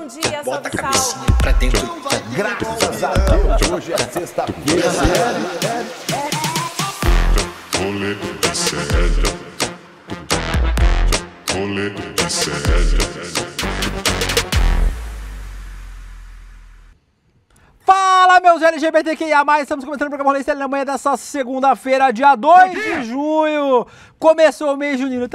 Bom dia, Bota a Salve cabecinha Salve. pra dentro. Graças a Deus, hoje é sexta-feira. Rolê de sério. Rolê de sério. Fala, meus LGBTQIA+, estamos começando o programa Rolê Sério na manhã dessa segunda-feira, dia 2 de junho. Começou o mês junino.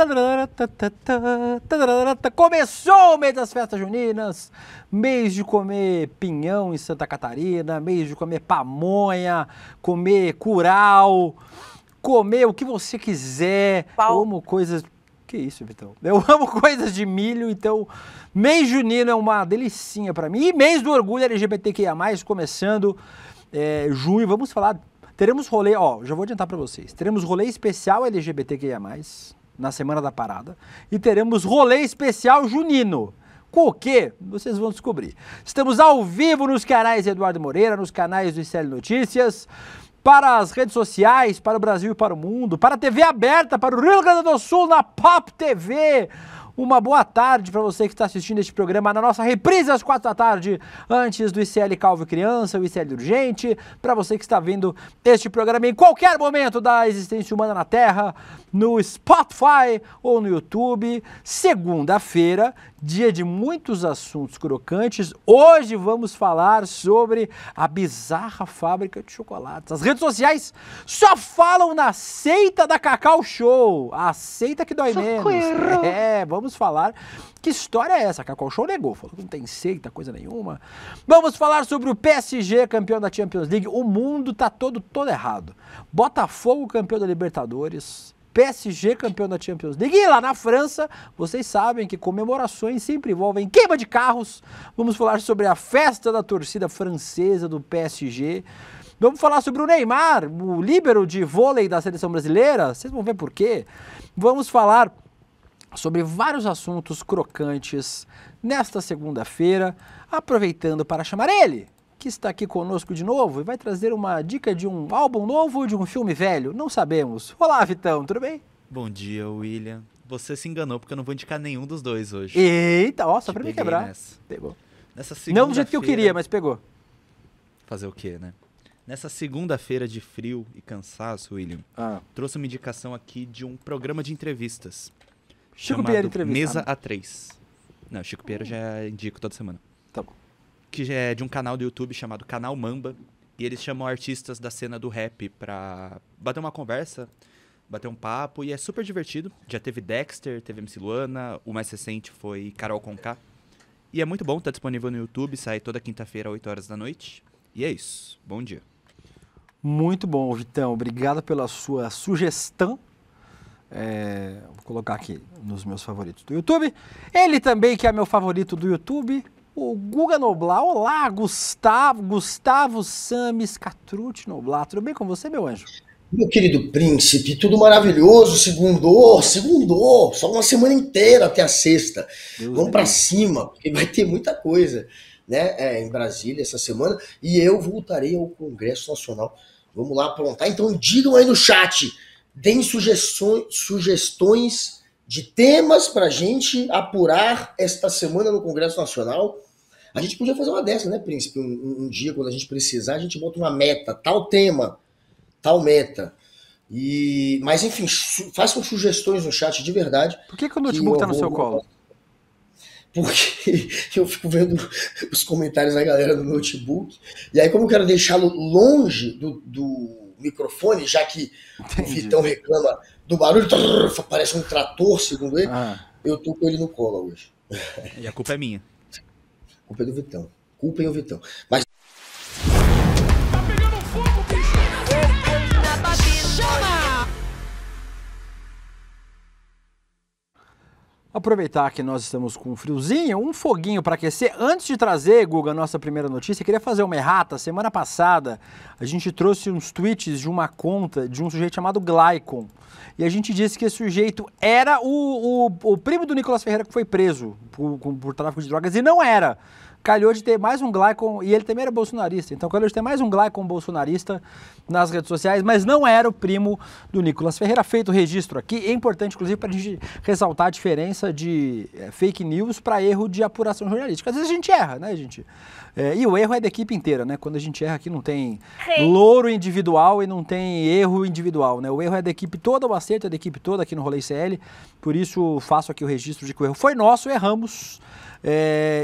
Começou o mês das festas juninas. Mês de comer pinhão em Santa Catarina, mês de comer pamonha, comer curau, comer o que você quiser. Eu amo coisas... Que isso, Vitão? Eu amo coisas de milho, então mês junino é uma delicinha pra mim. E mês do orgulho LGBTQIA+, começando junho, vamos falar, teremos rolê, já vou adiantar pra vocês, teremos rolê especial LGBTQIA+, na Semana da Parada, e teremos rolê especial junino. Com o quê? Vocês vão descobrir. Estamos ao vivo nos canais Eduardo Moreira, nos canais do ICL Notícias, para as redes sociais, para o Brasil e para o mundo, para a TV aberta, para o Rio Grande do Sul, na Pop TV. Uma boa tarde para você que está assistindo este programa na nossa reprise às 4 da tarde, antes do ICL Calvo e Criança, o ICL Urgente. Para você que está vendo este programa em qualquer momento da existência humana na Terra, no Spotify ou no YouTube. Segunda-feira, dia de muitos assuntos crocantes. Hoje vamos falar sobre a bizarra fábrica de chocolates. As redes sociais só falam na seita da Cacau Show, a seita que dói menos. Vamos falar que história é essa. A Cacau Show negou, falou que não tem seita, coisa nenhuma. Vamos falar sobre o PSG, campeão da Champions League. O mundo tá todo errado. Botafogo, campeão da Libertadores. PSG, campeão da Champions League. E lá na França, vocês sabem que comemorações sempre envolvem queima de carros. Vamos falar sobre a festa da torcida francesa do PSG. Vamos falar sobre o Neymar, o líbero de vôlei da seleção brasileira. Vocês vão ver por quê. Vamos falar sobre vários assuntos crocantes nesta segunda-feira, aproveitando para chamar ele, que está aqui conosco de novo e vai trazer uma dica de um álbum novo ou de um filme velho, não sabemos. Olá, Vitão, tudo bem? Bom dia, William. Você se enganou porque eu não vou indicar nenhum dos dois hoje. Eita, só pra me quebrar. Nessa. Pegou. Nessa não do jeito que eu queria, mas pegou. Fazer o quê, né? Nessa segunda-feira de frio e cansaço, William, trouxe uma indicação aqui de um programa de entrevistas. Chico Pierre Entrevista. Mesa A3. Não, Chico Pierre eu já indico toda semana. Tá bom. Que é de um canal do YouTube chamado Canal Mamba. E eles chamam artistas da cena do rap pra bater uma conversa, bater um papo. E é super divertido. Já teve Dexter, teve MC Luana. O mais recente foi Carol Conká. E é muito bom, tá disponível no YouTube. Sai toda quinta-feira, 8 horas da noite. E é isso. Bom dia. Muito bom, Vitão. Obrigado pela sua sugestão. Vou colocar aqui nos meus favoritos do YouTube. Ele também, que é meu favorito do YouTube, o Guga Noblar. Olá, Gustavo Samis Catrucci Noblar. Tudo bem com você, meu anjo? Meu querido príncipe, tudo maravilhoso, segundou, só uma semana inteira até a sexta. Vamos pra cima, porque vai ter muita coisa, né, em Brasília essa semana, e eu voltarei ao Congresso Nacional. Vamos lá aprontar, então digam aí no chat, deem sugestões de temas pra gente apurar esta semana no Congresso Nacional. A gente podia fazer uma dessa, né, príncipe? Um dia, quando a gente precisar, a gente bota uma meta, tal tema, tal meta. Mas, enfim, façam sugestões no chat de verdade. Por que o notebook tá no seu colo? Porque eu fico vendo os comentários da galera do notebook. E aí, como eu quero deixá-lo longe do microfone, já que o Vitão reclama do barulho, parece um trator, segundo ele, eu tô com ele no colo hoje. E a culpa é minha. A culpa é do Vitão. Culpem o Vitão. Mas Tá pegando fogo, bicho! Aproveitar que nós estamos com um friozinho, um foguinho para aquecer. Antes de trazer, Guga, a nossa primeira notícia, queria fazer uma errata. Semana passada, a gente trouxe uns tweets de uma conta de um sujeito chamado Glycon. E a gente disse que esse sujeito era o primo do Nicolas Ferreira que foi preso por tráfico de drogas. E não era. Calhou de ter mais um Glycon, e ele também era bolsonarista, então calhou de ter mais um Glycon bolsonarista nas redes sociais, mas não era o primo do Nicolas Ferreira. Feito o registro aqui, é importante inclusive para a gente ressaltar a diferença diferença de fake news para erro de apuração jornalística. Às vezes a gente erra, né, gente? E o erro é da equipe inteira, né? Quando a gente erra aqui não tem louro individual e não tem erro individual, né? O erro é da equipe toda, o acerto é da equipe toda aqui no Rolê ICL. Por isso faço aqui o registro de que o erro foi nosso, erramos.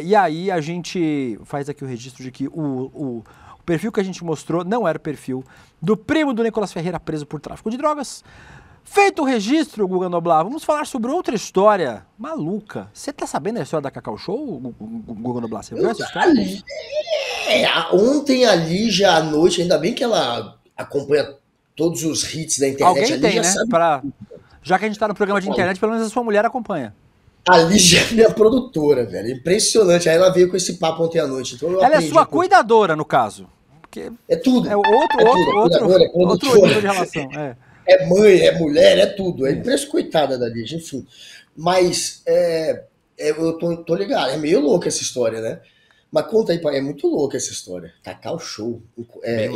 E aí a gente faz aqui o registro de que o perfil que a gente mostrou não era o perfil do primo do Nicolas Ferreira preso por tráfico de drogas. Feito o registro, Guga Noblar, vamos falar sobre outra história maluca. Você tá sabendo a história da Cacau Show, Guga Noblar? Você viu essa história? Ontem ali, já à noite, ainda bem que ela acompanha todos os hits da internet. Alguém ali tem, já né? sabe. Já que a gente tá no programa de internet, pelo menos a sua mulher acompanha. A Lígia é minha produtora, velho. Impressionante. Aí ela veio com esse papo ontem à noite. Então Ela é sua cuidadora, no caso. Porque é tudo. É outro nível de relação. É mãe, é mulher, é tudo. É impressionante, coitada da Lígia, enfim. Mas eu tô ligado. É meio louca essa história, né? Mas conta aí, pai. É muito louca essa história. Cacau Show.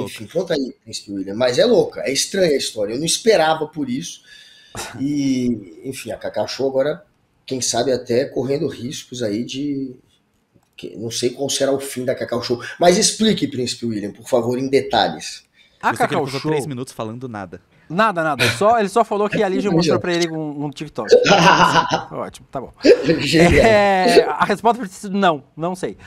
Enfim, conta aí, Príncipe William. Mas é louca. É estranha a história. Eu não esperava por isso. E, enfim, a Cacau Show agora, quem sabe até correndo riscos aí de... Não sei qual será o fim da Cacau Show. Mas explique, Príncipe William, por favor, em detalhes. A Cacau Show... 3 minutos falando nada. Nada. Ele só falou que a Lígia mostrou pra ele um TikTok. Ótimo, tá bom. A resposta precisa não sei.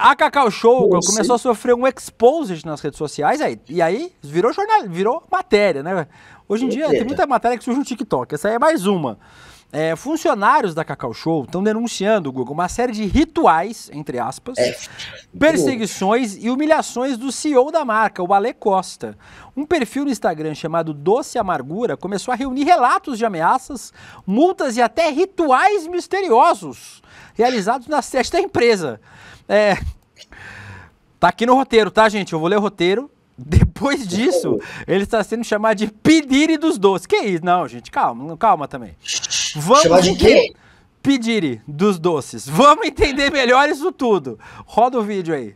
A Cacau Show começou a sofrer um exposed nas redes sociais, e aí virou jornal, virou matéria, né? Hoje em dia tem muita matéria que surge no TikTok, essa aí é mais uma. Funcionários da Cacau Show estão denunciando, Google, uma série de rituais, entre aspas, perseguições e humilhações do CEO da marca, o Ale Costa. Um perfil no Instagram chamado Doce Amargura começou a reunir relatos de ameaças, multas e até rituais misteriosos realizados na sede da empresa. Tá aqui no roteiro, tá, gente? Eu vou ler o roteiro. Depois disso, ele está sendo chamado de P. Diddy dos doces. Que isso? Não, gente, calma também. Chamar de quê? P. Diddy dos doces. Vamos entender melhor isso tudo. Roda o vídeo aí.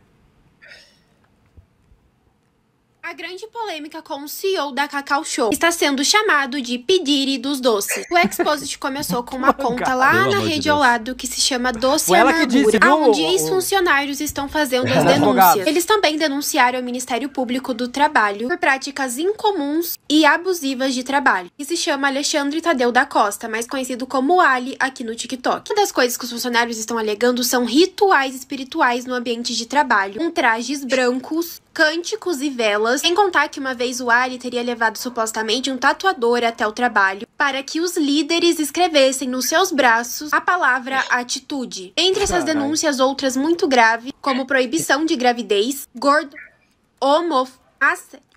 A grande polêmica com o CEO da Cacau Show está sendo chamado de P. Diddy dos doces. O Exposit começou com uma conta lá na rede ao lado que se chama Doce Amargura, onde ex-funcionários estão fazendo as denúncias. Eles também denunciaram o Ministério Público do Trabalho por práticas incomuns e abusivas de trabalho. E se chama Alexandre Tadeu da Costa, mais conhecido como Ali aqui no TikTok. Uma das coisas que os funcionários estão alegando são rituais espirituais no ambiente de trabalho, com trajes brancos, cânticos e velas, sem contar que uma vez o Ali teria levado supostamente um tatuador até o trabalho para que os líderes escrevessem nos seus braços a palavra atitude. Entre essas denúncias, outras muito graves, como proibição de gravidez,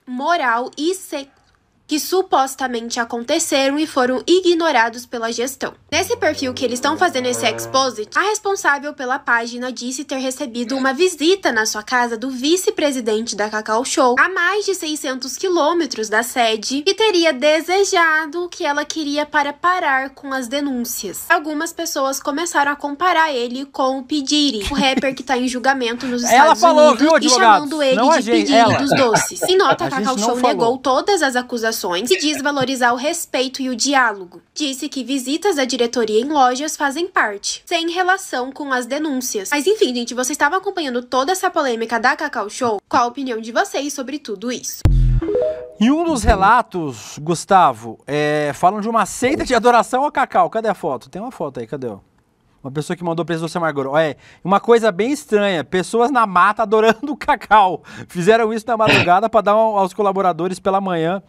moral e que supostamente aconteceram e foram ignorados pela gestão. Nesse perfil que eles estão fazendo esse exposit, a responsável pela página disse ter recebido uma visita na sua casa do vice-presidente da Cacau Show, a mais de 600 quilômetros da sede, e teria desejado o que ela queria para parar com as denúncias. Algumas pessoas começaram a comparar ele com o P. Diddy, o rapper que tá em julgamento nos Estados Unidos, viu, e chamando ele de P. Diddy dos doces. Em nota, a Cacau Show negou todas as acusações e diz valorizar o respeito e o diálogo. Disse que visitas da diretoria em lojas fazem parte, sem relação com as denúncias. Mas enfim, gente, vocês estavam acompanhando toda essa polêmica da Cacau Show? Qual a opinião de vocês sobre tudo isso? Em um dos relatos, Gustavo, falam de uma seita de adoração ao Cacau. Cadê a foto? Tem uma foto aí, cadê? Uma pessoa que mandou preso Doce Amargura. Uma coisa bem estranha. Pessoas na mata adorando o Cacau. Fizeram isso na madrugada para dar aos colaboradores pela manhã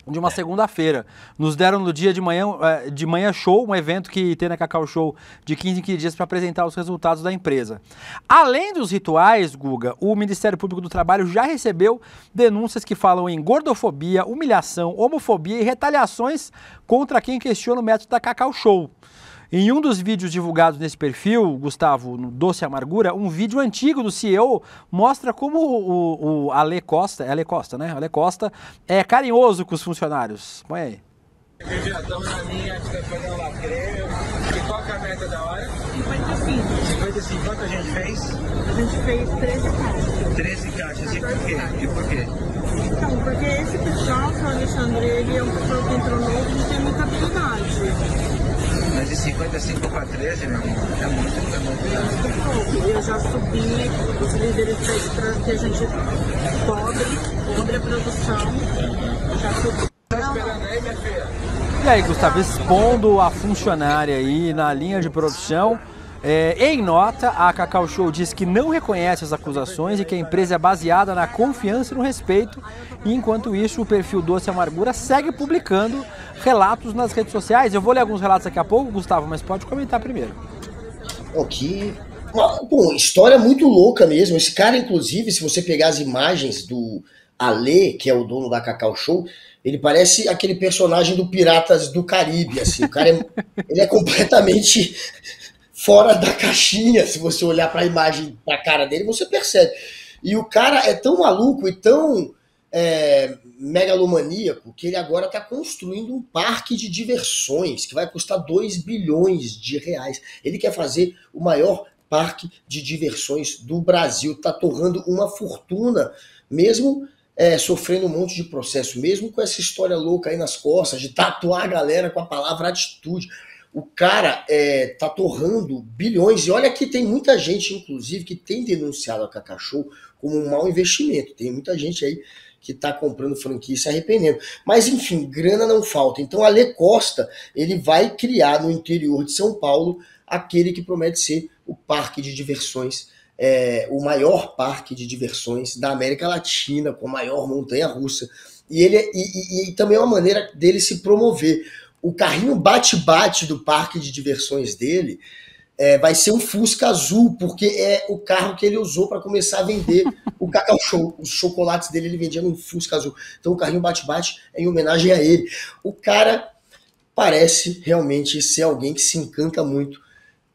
de uma segunda-feira. Nos deram no dia de manhã show, um evento que tem na Cacau Show de 15 em 15 dias para apresentar os resultados da empresa. Além dos rituais, Guga, o Ministério Público do Trabalho já recebeu denúncias que falam em gordofobia, humilhação, homofobia e retaliações contra quem questiona o método da Cacau Show. Em um dos vídeos divulgados nesse perfil, Gustavo, no Doce Amargura, um vídeo antigo do CEO mostra como o Ale Costa, Ale Costa é carinhoso com os funcionários. Põe aí. Já estamos na linha, a gente vai fazer um lacreio. E qual que é a meta da hora? 55. 55, quanto a gente fez? A gente fez 13 caixas. 13 caixas, e por quê? Então, porque esse pessoal, o Alexandre, ele é um pessoal que entrou novo e não tem muita habilidade. Mas de 55 para 13, meu irmão, é muito. Eu já subi os líderes para que a gente cobre a produção. Já subi. Tá esperando aí, minha filha? E aí, Gustavo, expondo a funcionária aí na linha de produção, em nota, a Cacau Show diz que não reconhece as acusações e que a empresa é baseada na confiança e no respeito. E enquanto isso, o perfil Doce Amargura segue publicando relatos nas redes sociais. Eu vou ler alguns relatos daqui a pouco, Gustavo, mas pode comentar primeiro. Bom, história muito louca mesmo. Esse cara, inclusive, se você pegar as imagens do Ale, que é o dono da Cacau Show, ele parece aquele personagem do Piratas do Caribe, assim. O cara ele é completamente fora da caixinha. Se você olhar para a imagem, para a cara dele, você percebe. E o cara é tão maluco e tão megalomaníaco que ele agora está construindo um parque de diversões que vai custar 2 bilhões de reais. Ele quer fazer o maior parque de diversões do Brasil. Está torrando uma fortuna, mesmo sofrendo um monte de processo, mesmo com essa história louca aí nas costas, de tatuar a galera com a palavra atitude. O cara tá torrando bilhões. E olha que tem muita gente, inclusive, que tem denunciado a Cacau Show como um mau investimento. Tem muita gente aí que tá comprando franquia e se arrependendo. Mas, enfim, grana não falta. Então, Ale Costa, ele vai criar no interior de São Paulo aquele que promete ser o parque de diversões, o maior parque de diversões da América Latina, com a maior montanha-russa. E também é uma maneira dele se promover. O carrinho bate-bate do parque de diversões dele vai ser um Fusca azul, porque é o carro que ele usou para começar a vender o Cacau Show. Os chocolates dele ele vendia num Fusca azul. Então o carrinho bate-bate é em homenagem a ele. O cara parece realmente ser alguém que se encanta muito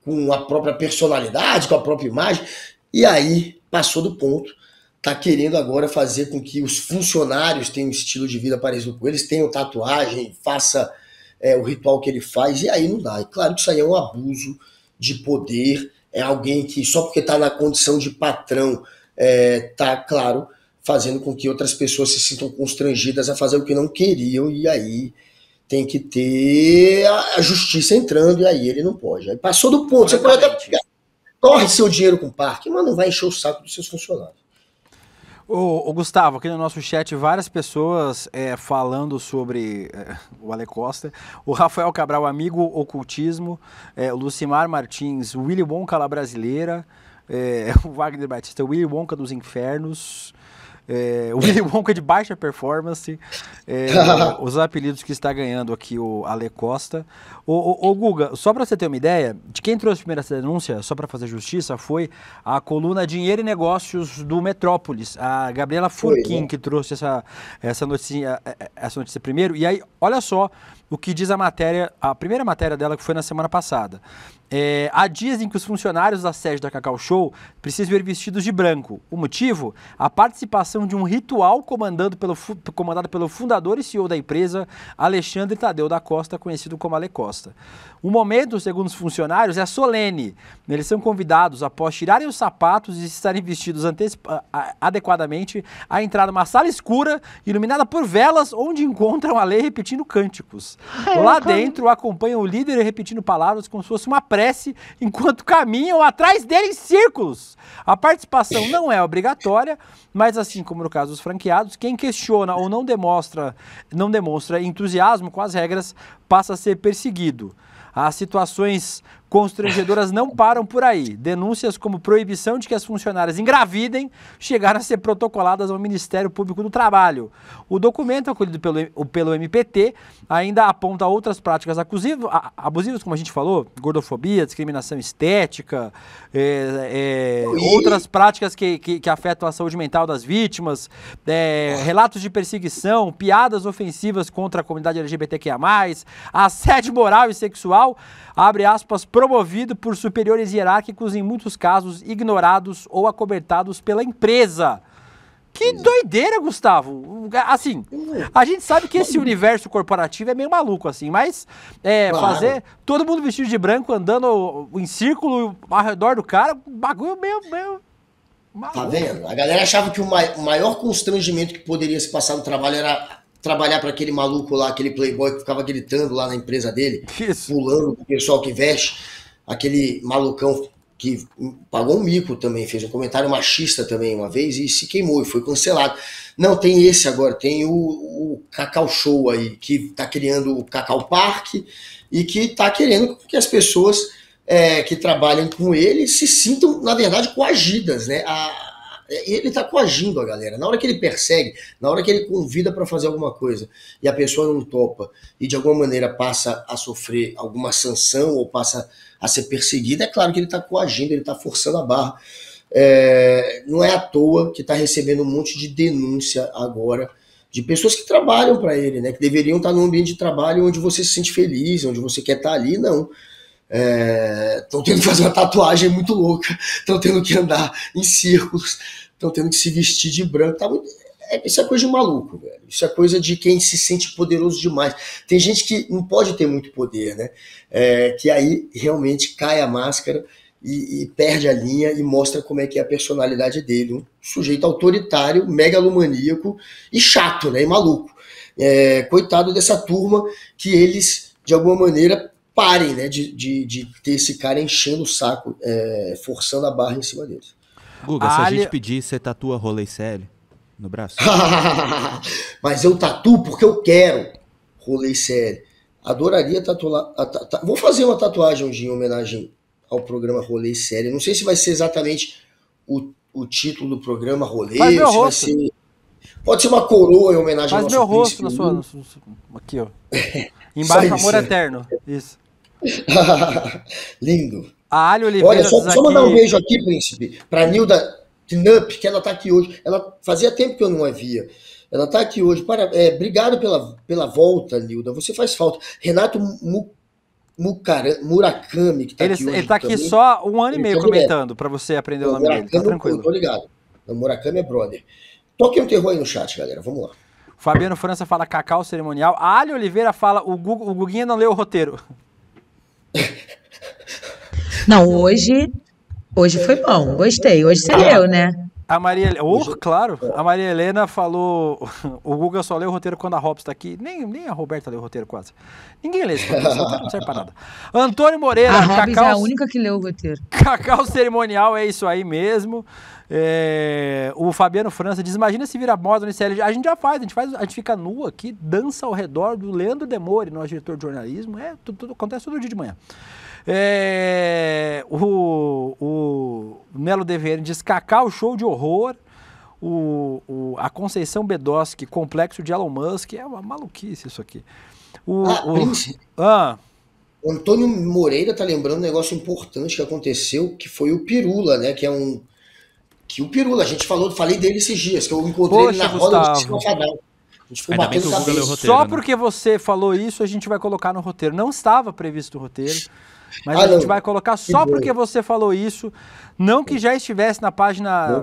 com a própria personalidade, com a própria imagem, e aí passou do ponto. Tá querendo agora fazer com que os funcionários tenham um estilo de vida parecido com eles, tenham tatuagem, faça o ritual que ele faz, e aí não dá. E claro que isso aí é um abuso de poder, é alguém que só porque está na condição de patrão tá, claro, fazendo com que outras pessoas se sintam constrangidas a fazer o que não queriam, e aí tem que ter a justiça entrando, e aí ele não pode. Aí passou do ponto, você pode até torre seu dinheiro com o parque, mas não vai encher o saco dos seus funcionários. Ô Gustavo, aqui no nosso chat, várias pessoas falando sobre o Ale Costa. O Rafael Cabral, amigo ocultismo. O Lucimar Martins, Willy Wonka lá brasileira. O Wagner Batista, Willy Wonka dos infernos. O Willy Wonka de baixa performance. Os apelidos que está ganhando aqui o Ale Costa. Ô Guga, só para você ter uma ideia, de quem trouxe primeiro essa denúncia, só para fazer justiça, foi a coluna Dinheiro e Negócios do Metrópolis, a Gabriela Furquim, que trouxe essa notícia primeiro. E aí, olha só o que diz a matéria, a primeira matéria dela, que foi na semana passada. Há dias em que os funcionários da sede da Cacau Show precisam ir vestidos de branco. O motivo? A participação de um ritual comandado pelo fundador e CEO da empresa, Alexandre Tadeu da Costa, conhecido como Ale Costa. O momento, segundo os funcionários, é solene. Eles são convidados, após tirarem os sapatos e estarem vestidos adequadamente, a entrar numa sala escura, iluminada por velas, onde encontram Ale repetindo cânticos. Lá dentro, acompanham o líder repetindo palavras como se fosse uma prece, enquanto caminham atrás dele em círculos. A participação não é obrigatória, mas assim como no caso dos franqueados, quem questiona ou não demonstra entusiasmo com as regras passa a ser perseguido. As situações constrangedoras não param por aí. Denúncias como proibição de que as funcionárias engravidem chegaram a ser protocoladas ao Ministério Público do Trabalho. O documento acolhido pelo MPT ainda aponta outras práticas abusivas, como a gente falou, gordofobia, discriminação estética, outras práticas que afetam a saúde mental das vítimas, relatos de perseguição, piadas ofensivas contra a comunidade LGBTQIA+, assédio moral e sexual, abre aspas, promovido por superiores hierárquicos, em muitos casos ignorados ou acobertados pela empresa. Que doideira, Gustavo. Assim, a gente sabe que esse universo corporativo é meio maluco, assim, mas claro, fazer todo mundo vestido de branco, andando em círculo ao redor do cara, bagulho meio maluco. Tá vendo? A galera achava que o maior constrangimento que poderia se passar no trabalho era trabalhar para aquele maluco lá, aquele playboy que ficava gritando lá na empresa dele, Isso. pulando com o pessoal que veste, aquele malucão que pagou um mico também, fez um comentário machista também uma vez e se queimou e foi cancelado. Não, tem esse agora, tem o Cacau Show aí, que tá criando o Cacau Park e que tá querendo que as pessoas que trabalham com ele se sintam, na verdade, coagidas, né? Ele tá coagindo a galera. Na hora que ele persegue, na hora que ele convida para fazer alguma coisa e a pessoa não topa e de alguma maneira passa a sofrer alguma sanção ou passa a ser perseguida, é claro que ele tá coagindo, ele tá forçando a barra. Não é à toa que tá recebendo um monte de denúncia agora de pessoas que trabalham para ele, né? Que deveriam estar num ambiente de trabalho onde você se sente feliz, onde você quer estar ali, não. Estão tendo que fazer uma tatuagem muito louca, estão tendo que andar em círculos, estão tendo que se vestir de branco. Isso é coisa de maluco, velho. Isso é coisa de quem se sente poderoso demais. Tem gente que não pode ter muito poder, né? Que aí realmente cai a máscara e perde a linha e mostra como é que é a personalidade dele. Um sujeito autoritário, megalomaníaco e chato, né? E maluco. Coitado dessa turma que eles, de alguma maneira, parem, né, de ter esse cara enchendo o saco, forçando a barra em cima deles. Guga, se a gente pedir, você tatua rolê sério no braço? Mas eu tatuo porque eu quero rolê sério. Adoraria tatuar. Vou fazer uma tatuagem um dia em homenagem ao programa Rolê Sério. Não sei se vai ser exatamente o título do programa Rolê. Faz meu rosto. Vai ser... Pode ser uma coroa em homenagem ao nosso meu rosto príncipe. na sua... Aqui, ó. Embaixo, amor eterno. Isso. Lindo. A Ali Oliveira. Olha, só mandar um beijo aqui, príncipe, pra Nilda Knupp, que ela tá aqui hoje. Ela fazia tempo que eu não a via. Ela tá aqui hoje. Obrigado pela volta, Nilda. Você faz falta. Renato Murakami, que tá aqui hoje. Ele tá aqui também. Só 1 ano e meio comentando, pra você aprender o nome dele. Tá tranquilo. Tô ligado. O Murakami é brother. Toquem um terror aí no chat, galera. Vamos lá. Fabiano França fala Cacau Cerimonial. A Ali Oliveira fala o Guguinha não leu o roteiro. Não, hoje foi bom, gostei. Hoje você leu, né? A Maria, claro. A Maria Helena falou, o Guga só leu o roteiro quando a Robson tá aqui. Nem a Roberta leu o roteiro quase. Ninguém lê esse roteiro, esse roteiro não serve pra nada. Antônio Moreira, a Robson é a única que leu o roteiro. Cacau Cerimonial, é isso aí mesmo. O Fabiano França diz, imagina se vira moda no ICL. A gente já faz, a gente fica nu aqui, dança ao redor do Leandro Demore, nosso diretor de jornalismo. Acontece todo dia de manhã. O Melo DVN diz Cacau, show de horror. A Conceição Bedoski, complexo de Elon Musk. É uma maluquice isso aqui. Príncipe. O Antônio Moreira tá lembrando um negócio importante que aconteceu, que foi o Pirula, né? Que o Pirula, a gente falei dele esses dias, que eu encontrei ele na roda do Sistema Fadal. A gente ficou batendo cabeça. Roteiro, só porque você falou isso, a gente vai colocar no roteiro. Não estava previsto o roteiro, mas a gente vai colocar só porque você falou isso. Não que já estivesse na página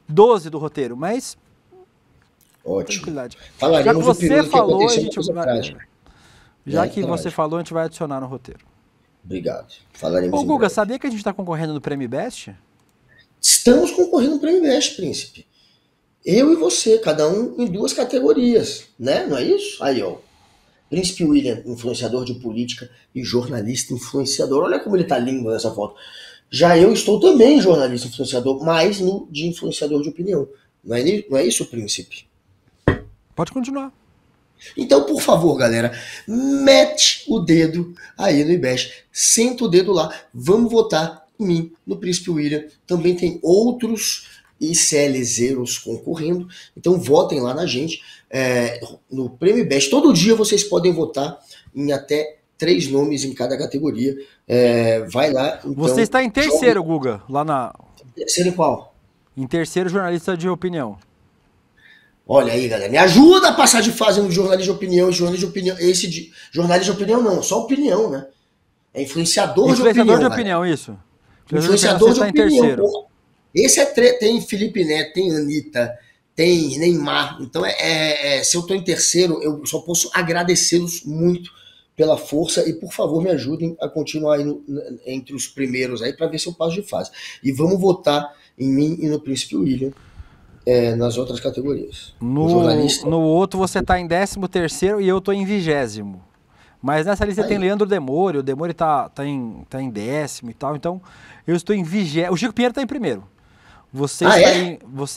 12 do roteiro, mas... Ótimo. Tranquilidade. Já que você falou, a gente vai... Já que você falou, a gente vai adicionar no roteiro. Obrigado. Falaremos Ô, Guga, sabia que a gente está concorrendo no Prêmio Best? Estamos concorrendo no Prêmio Best, príncipe. Eu e você, cada um em 2 categorias, né? Não é isso? Aí, ó. Príncipe William, influenciador de política e jornalista influenciador. Olha como ele tá lindo nessa foto. Já eu estou também jornalista influenciador, mas de influenciador de opinião. Não é isso, príncipe? Pode continuar. Então, por favor, galera, mete o dedo aí no IBEST, senta o dedo lá, vamos votar em mim, no Príncipe William. Também tem outros ICLZeros concorrendo, então votem lá na gente, no Prêmio IBEST. Todo dia vocês podem votar em até 3 nomes em cada categoria. Vai lá. Então, você está em terceiro, Guga, lá na... Terceiro em qual? Em terceiro, jornalista de opinião. Olha aí, galera, me ajuda a passar de fase no jornalismo de opinião. Jornalismo de opinião não, só opinião, né? É influenciador de opinião. Influenciador de opinião, isso. Influenciador de opinião. Porra. Esse tem Felipe Neto, tem Anitta, tem Neymar. Então, se eu tô em terceiro, eu só posso agradecê-los muito pela força e, por favor, me ajudem a continuar aí entre os primeiros aí para ver se eu passo de fase. E vamos votar em mim e no Príncipe William. nas outras categorias. No outro você tá em 13º e eu tô em 20º. Mas nessa lista tem Leandro Demore, o Demore tá em 10º e tal, então eu estou em 20º. O Chico Pinheiro tá em primeiro. Você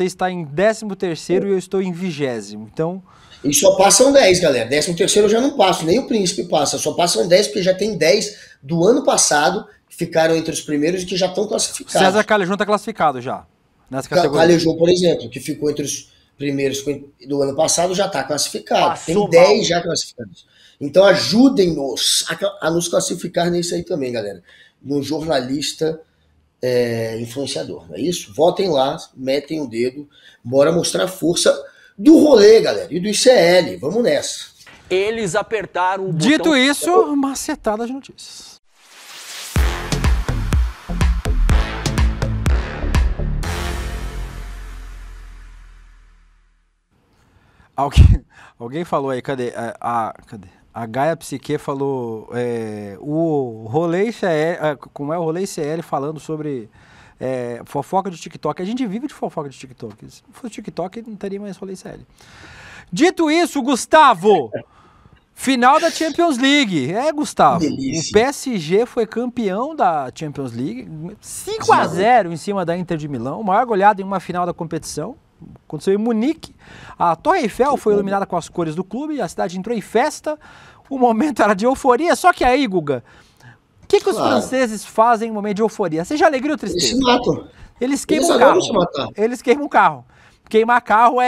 está em 13º e eu estou em 20º. Então... E só passam 10, galera. 13º eu já não passo, nem o Príncipe passa. Só passam 10 porque já tem 10 do ano passado que ficaram entre os primeiros e que já estão classificados. César Calejão tá classificado já, nessa categoria. Calejão, por exemplo, que ficou entre os primeiros do ano passado, já está classificado. Tem 10 já classificados. Então ajudem-nos a nos classificar nisso aí também, galera. No jornalista influenciador, não é isso? Votem lá, metem o dedo, bora mostrar a força do rolê, galera, e do ICL. Vamos nessa. Eles apertaram o botão... Dito isso, macetada de notícias. Alguém falou aí, cadê? Cadê? A Gaia Psique falou o rolê ICL, como é o rolê ICL falando sobre fofoca de TikTok. A gente vive de fofoca de TikTok. Se não fosse TikTok, não teria mais rolê ICL. Dito isso, Gustavo, final da Champions League. Gustavo, o PSG foi campeão da Champions League, 5-0 em cima da Inter de Milão, maior goleada em uma final da competição. Aconteceu em Munique. A Torre Eiffel foi iluminada com as cores do clube, a cidade entrou em festa, o momento era de euforia, só que aí, Guga, o que os franceses fazem no momento de euforia? Seja alegria ou tristeza? Eles se matam. Eles queimam o carro. Eles queimam o carro. Queimar carro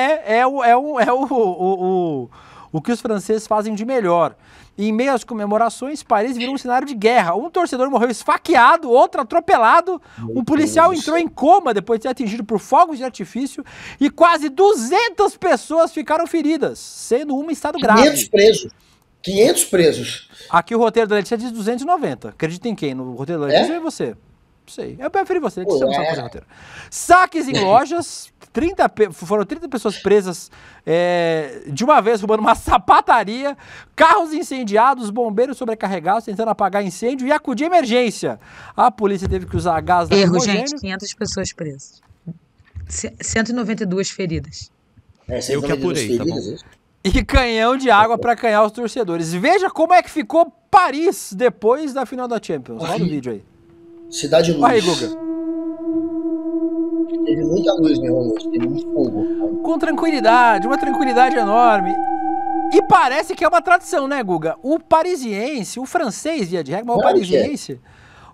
o que os franceses fazem de melhor. E em meio às comemorações, Paris virou um cenário de guerra. Um torcedor morreu esfaqueado, outro atropelado. Um policial entrou em coma depois de ser atingido por fogos de artifício. E quase 200 pessoas ficaram feridas, sendo uma em estado grave. 500 presos. 500 presos. Aqui o roteiro da Letícia diz 290. Acredita em quem? No roteiro da Letícia ou em você? Não sei. Eu preferi você. Letícia não sabe fazer roteiro. Saques em lojas. Foram 30 pessoas presas de uma vez, roubando uma sapataria, carros incendiados, bombeiros sobrecarregados tentando apagar incêndio e acudir emergência. A polícia teve que usar gás lacrimogêneo. Gente, 500 pessoas presas. 192 feridas. Eu que apurei, tá bom? E canhão de água para acanhar os torcedores. Veja como é que ficou Paris depois da final da Champions. Olha o vídeo aí. Cidade Luz. Aí, Guga. Teve muita luz, meu irmão. Teve muito fogo. Com tranquilidade, uma tranquilidade enorme. E parece que é uma tradição, né, Guga? O parisiense, o francês, via de regra, mas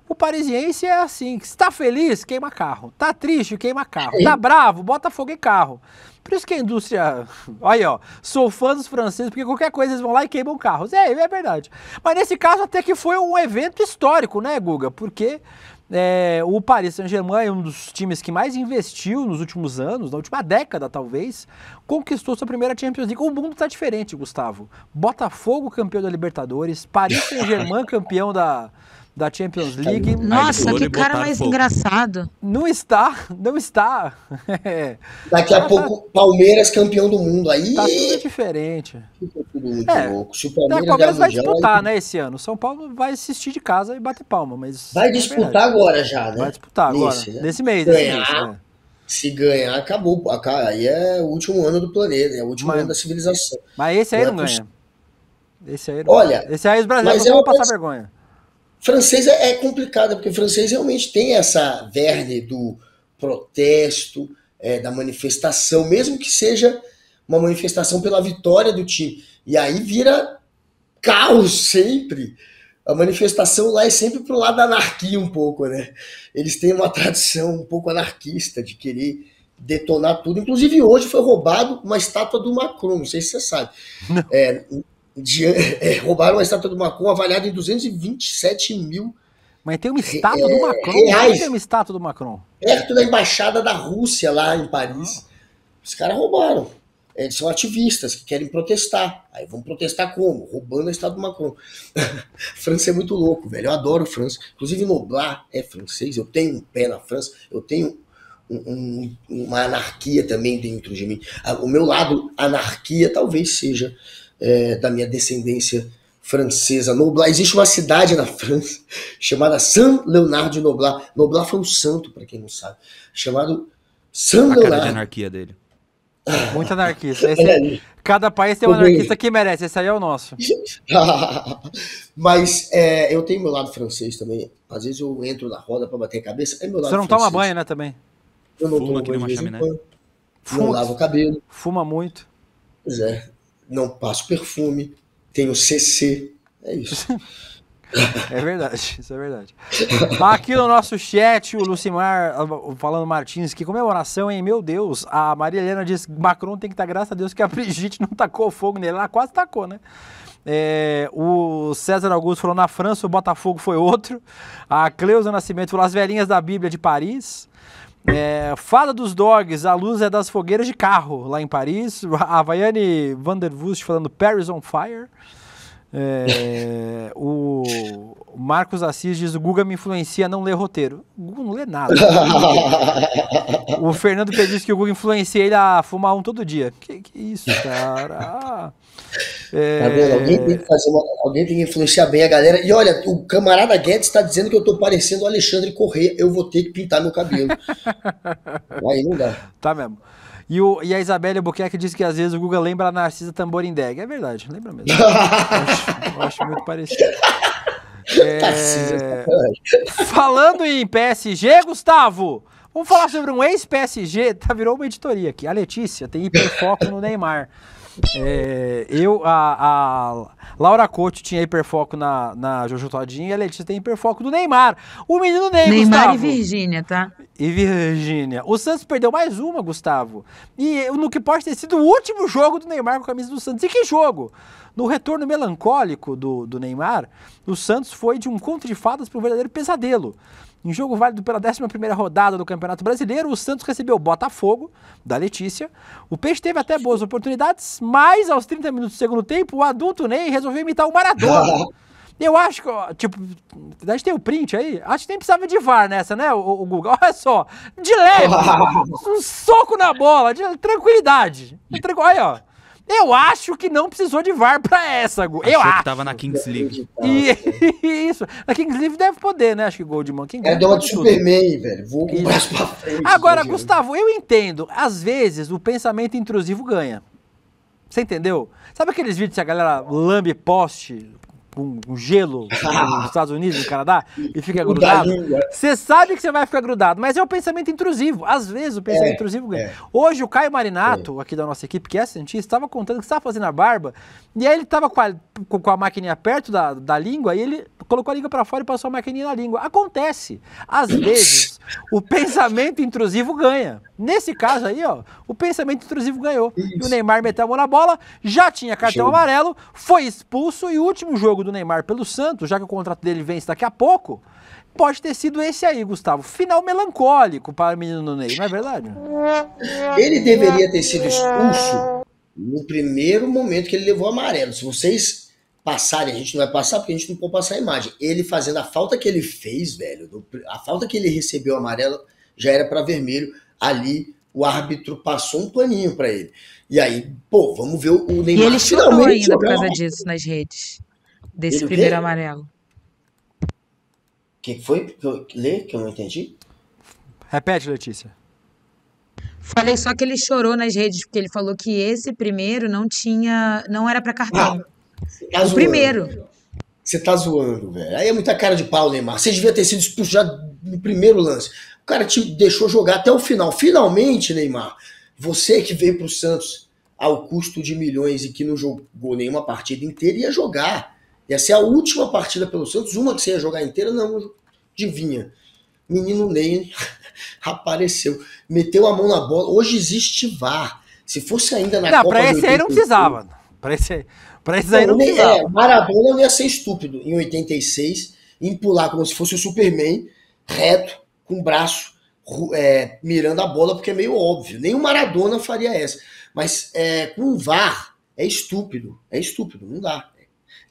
o parisiense é assim, se tá feliz, queima carro. Tá triste, queima carro. Tá bravo, bota fogo em carro. Por isso que a indústria... Aí, ó, sou fã dos franceses, porque qualquer coisa eles vão lá e queimam carros. É verdade. Mas nesse caso até que foi um evento histórico, né, Guga? Porque... o Paris Saint-Germain é um dos times que mais investiu nos últimos anos, na última década talvez, conquistou sua primeira Champions League. O mundo tá diferente, Gustavo. Botafogo campeão da Libertadores, Paris Saint-Germain campeão da Champions League. Nossa, que cara mais engraçado. Não está. Daqui a pouco, Palmeiras campeão do mundo. Aí tá tudo diferente. Fica tudo muito louco. Se o Palmeiras vai disputar, né, esse ano. São Paulo vai assistir de casa e bater palma. Mas vai disputar agora já, né? Vai disputar agora. Nesse mês. Se ganhar, acabou. Aí é o último ano do planeta, é o último ano da civilização. Mas esse aí não ganha. Olha, esse aí os brasileiros não vão passar vergonha. Francês é complicado, porque o francês realmente tem essa verne do protesto, da manifestação, mesmo que seja uma manifestação pela vitória do time. E aí vira caos sempre. A manifestação lá é sempre pro lado da anarquia um pouco, né? Eles têm uma tradição um pouco anarquista de querer detonar tudo. Inclusive hoje foi roubado uma estátua do Macron, não sei se você sabe. Roubaram uma estátua do Macron avaliada em 227 mil. Mas tem uma estátua do Macron? Reais. Tem uma estátua do Macron? Perto da embaixada da Rússia lá em Paris. Os caras roubaram. Eles são ativistas que querem protestar. Aí vão protestar como? Roubando a estátua do Macron. França é muito louco, velho. Eu adoro França. Inclusive Noblat é francês. Eu tenho um pé na França. Eu tenho uma anarquia também dentro de mim. O meu lado anarquia talvez seja da minha descendência francesa. Noblat. Existe uma cidade na França chamada Saint-Léonard de Noblat. Noblat foi um santo, para quem não sabe. Chamado Saint-Léonard. A cara de anarquia dele. Muito anarquista. Cada país tem um anarquista que merece. Esse aí é o nosso. Mas eu tenho meu lado francês também. Às vezes eu entro na roda pra bater a cabeça. É meu lado Você não francês. toma banho, né, também? Eu não Fuma tomo que nem banho uma de vez em chaminé. quando. Não lavo o cabelo. Fuma muito. Pois é. Não passo perfume. Tenho CC. É isso. É verdade, isso é verdade. Aqui no nosso chat, o Lucimar falando Martins, que comemoração, hein? Meu Deus, a Maria Helena diz que Macron tem que estar, graças a Deus, que a Brigitte não tacou fogo nele. Ela quase tacou, né? O César Augusto falou, na França o Botafogo foi outro. A Cleusa Nascimento falou, as velhinhas da Bíblia de Paris. Fada dos Dogs, a luz é das fogueiras de carro lá em Paris. A Vaiane Vandervust falando Paris on Fire. O Marcos Assis diz, o Guga me influencia a não ler roteiro. O Guga não lê nada. O Fernando P diz que o Guga influencia ele a fumar um todo dia. Que isso, cara? Tá vendo? Alguém tem que influenciar bem a galera. E olha, o camarada Guedes tá dizendo que eu tô parecendo o Alexandre Corrêa. Eu vou ter que pintar meu cabelo. Aí não dá. Tá mesmo. E a Isabelle Albuquerque disse que às vezes o Guga lembra a Narcisa Tamborindeg. É verdade, lembra mesmo. eu acho muito parecido. Falando em PSG, Gustavo, vamos falar sobre um ex-PSG. Virou uma editoria aqui. A Letícia tem hiperfoco no Neymar. A Laura Couto tinha hiperfoco na Jojo Todinho e a Letícia tem hiperfoco do Neymar. O menino Ney, Neymar Gustavo. e Virgínia, tá? E Virgínia. O Santos perdeu mais uma, Gustavo. E no que pode ter sido o último jogo do Neymar com a camisa do Santos. E que jogo? No retorno melancólico do Neymar, o Santos foi de um conto de fadas para um verdadeiro pesadelo. Em jogo válido pela 11ª rodada do Campeonato Brasileiro, o Santos recebeu o Botafogo, da Letícia. O Peixe teve até boas oportunidades, mas aos 30 minutos do segundo tempo, o adulto Ney resolveu imitar o Maradona. Eu acho que, tipo, a gente tem o print aí, acho que nem precisava de VAR nessa, né, o Guga? Olha só, de leve, um soco na bola, de tranquilidade. Aí, ó. Eu acho que não precisou de VAR pra essa, Guga. Eu acho. Que tava na Kings League. Isso. Na Kings League deve poder, né? Acho que Goldman. Deu uma de Superman, velho. Vou com o braço pra frente. Agora, Gustavo, eu entendo. Às vezes, o pensamento intrusivo ganha. Você entendeu? Sabe aqueles vídeos que a galera lambe poste com gelo nos Estados Unidos, no Canadá, e fica grudado? Você sabe que você vai ficar grudado, mas é o pensamento intrusivo. Às vezes o pensamento intrusivo ganha. Hoje o Caio Marinato, aqui da nossa equipe, que é cientista, estava contando que estava fazendo a barba, e aí ele estava com a maquininha perto da língua, e ele colocou a língua para fora e passou a maquininha na língua. Acontece. Às vezes o pensamento intrusivo ganha. Nesse caso aí, ó, o pensamento intrusivo ganhou. E o Neymar meteu a mão na bola, já tinha cartão amarelo, foi expulso, e o último jogo do Neymar pelo Santos, já que o contrato dele vence daqui a pouco, pode ter sido esse aí, Gustavo. Final melancólico para o menino Ney, não é verdade? Ele deveria ter sido expulso no primeiro momento que ele levou amarelo. Se vocês passarem, a gente não vai passar porque a gente não pode passar a imagem. Ele fazendo a falta que ele fez, velho, a falta que ele recebeu amarelo já era para vermelho. Ali o árbitro passou um paninho para ele. E aí, pô, vamos ver o Neymar. E ele chorou ainda por causa disso nas redes. Desse primeiro amarelo. O que foi? Lê, que eu não entendi. Repete, Letícia. Falei só que ele chorou nas redes, porque ele falou que esse primeiro não era pra cartão. Tá o primeiro. Você tá zoando, velho. Aí é muita cara de pau, Neymar. Você devia ter sido expulso já no primeiro lance. O cara te deixou jogar até o final. Finalmente, Neymar, você que veio pro Santos ao custo de milhões e que não jogou nenhuma partida inteira, ia jogar. Ia ser a última partida pelo Santos, uma que você ia jogar inteira, não, adivinha. Menino Ney apareceu, meteu a mão na bola. Hoje existe VAR. Se fosse ainda na Copa pra esse aí não precisava. Pra esse aí não precisava. Maradona não ia ser estúpido em 86, em pular como se fosse o Superman, reto, com o braço mirando a bola, porque é meio óbvio. Nem o Maradona faria essa. Mas com o VAR é estúpido, não dá.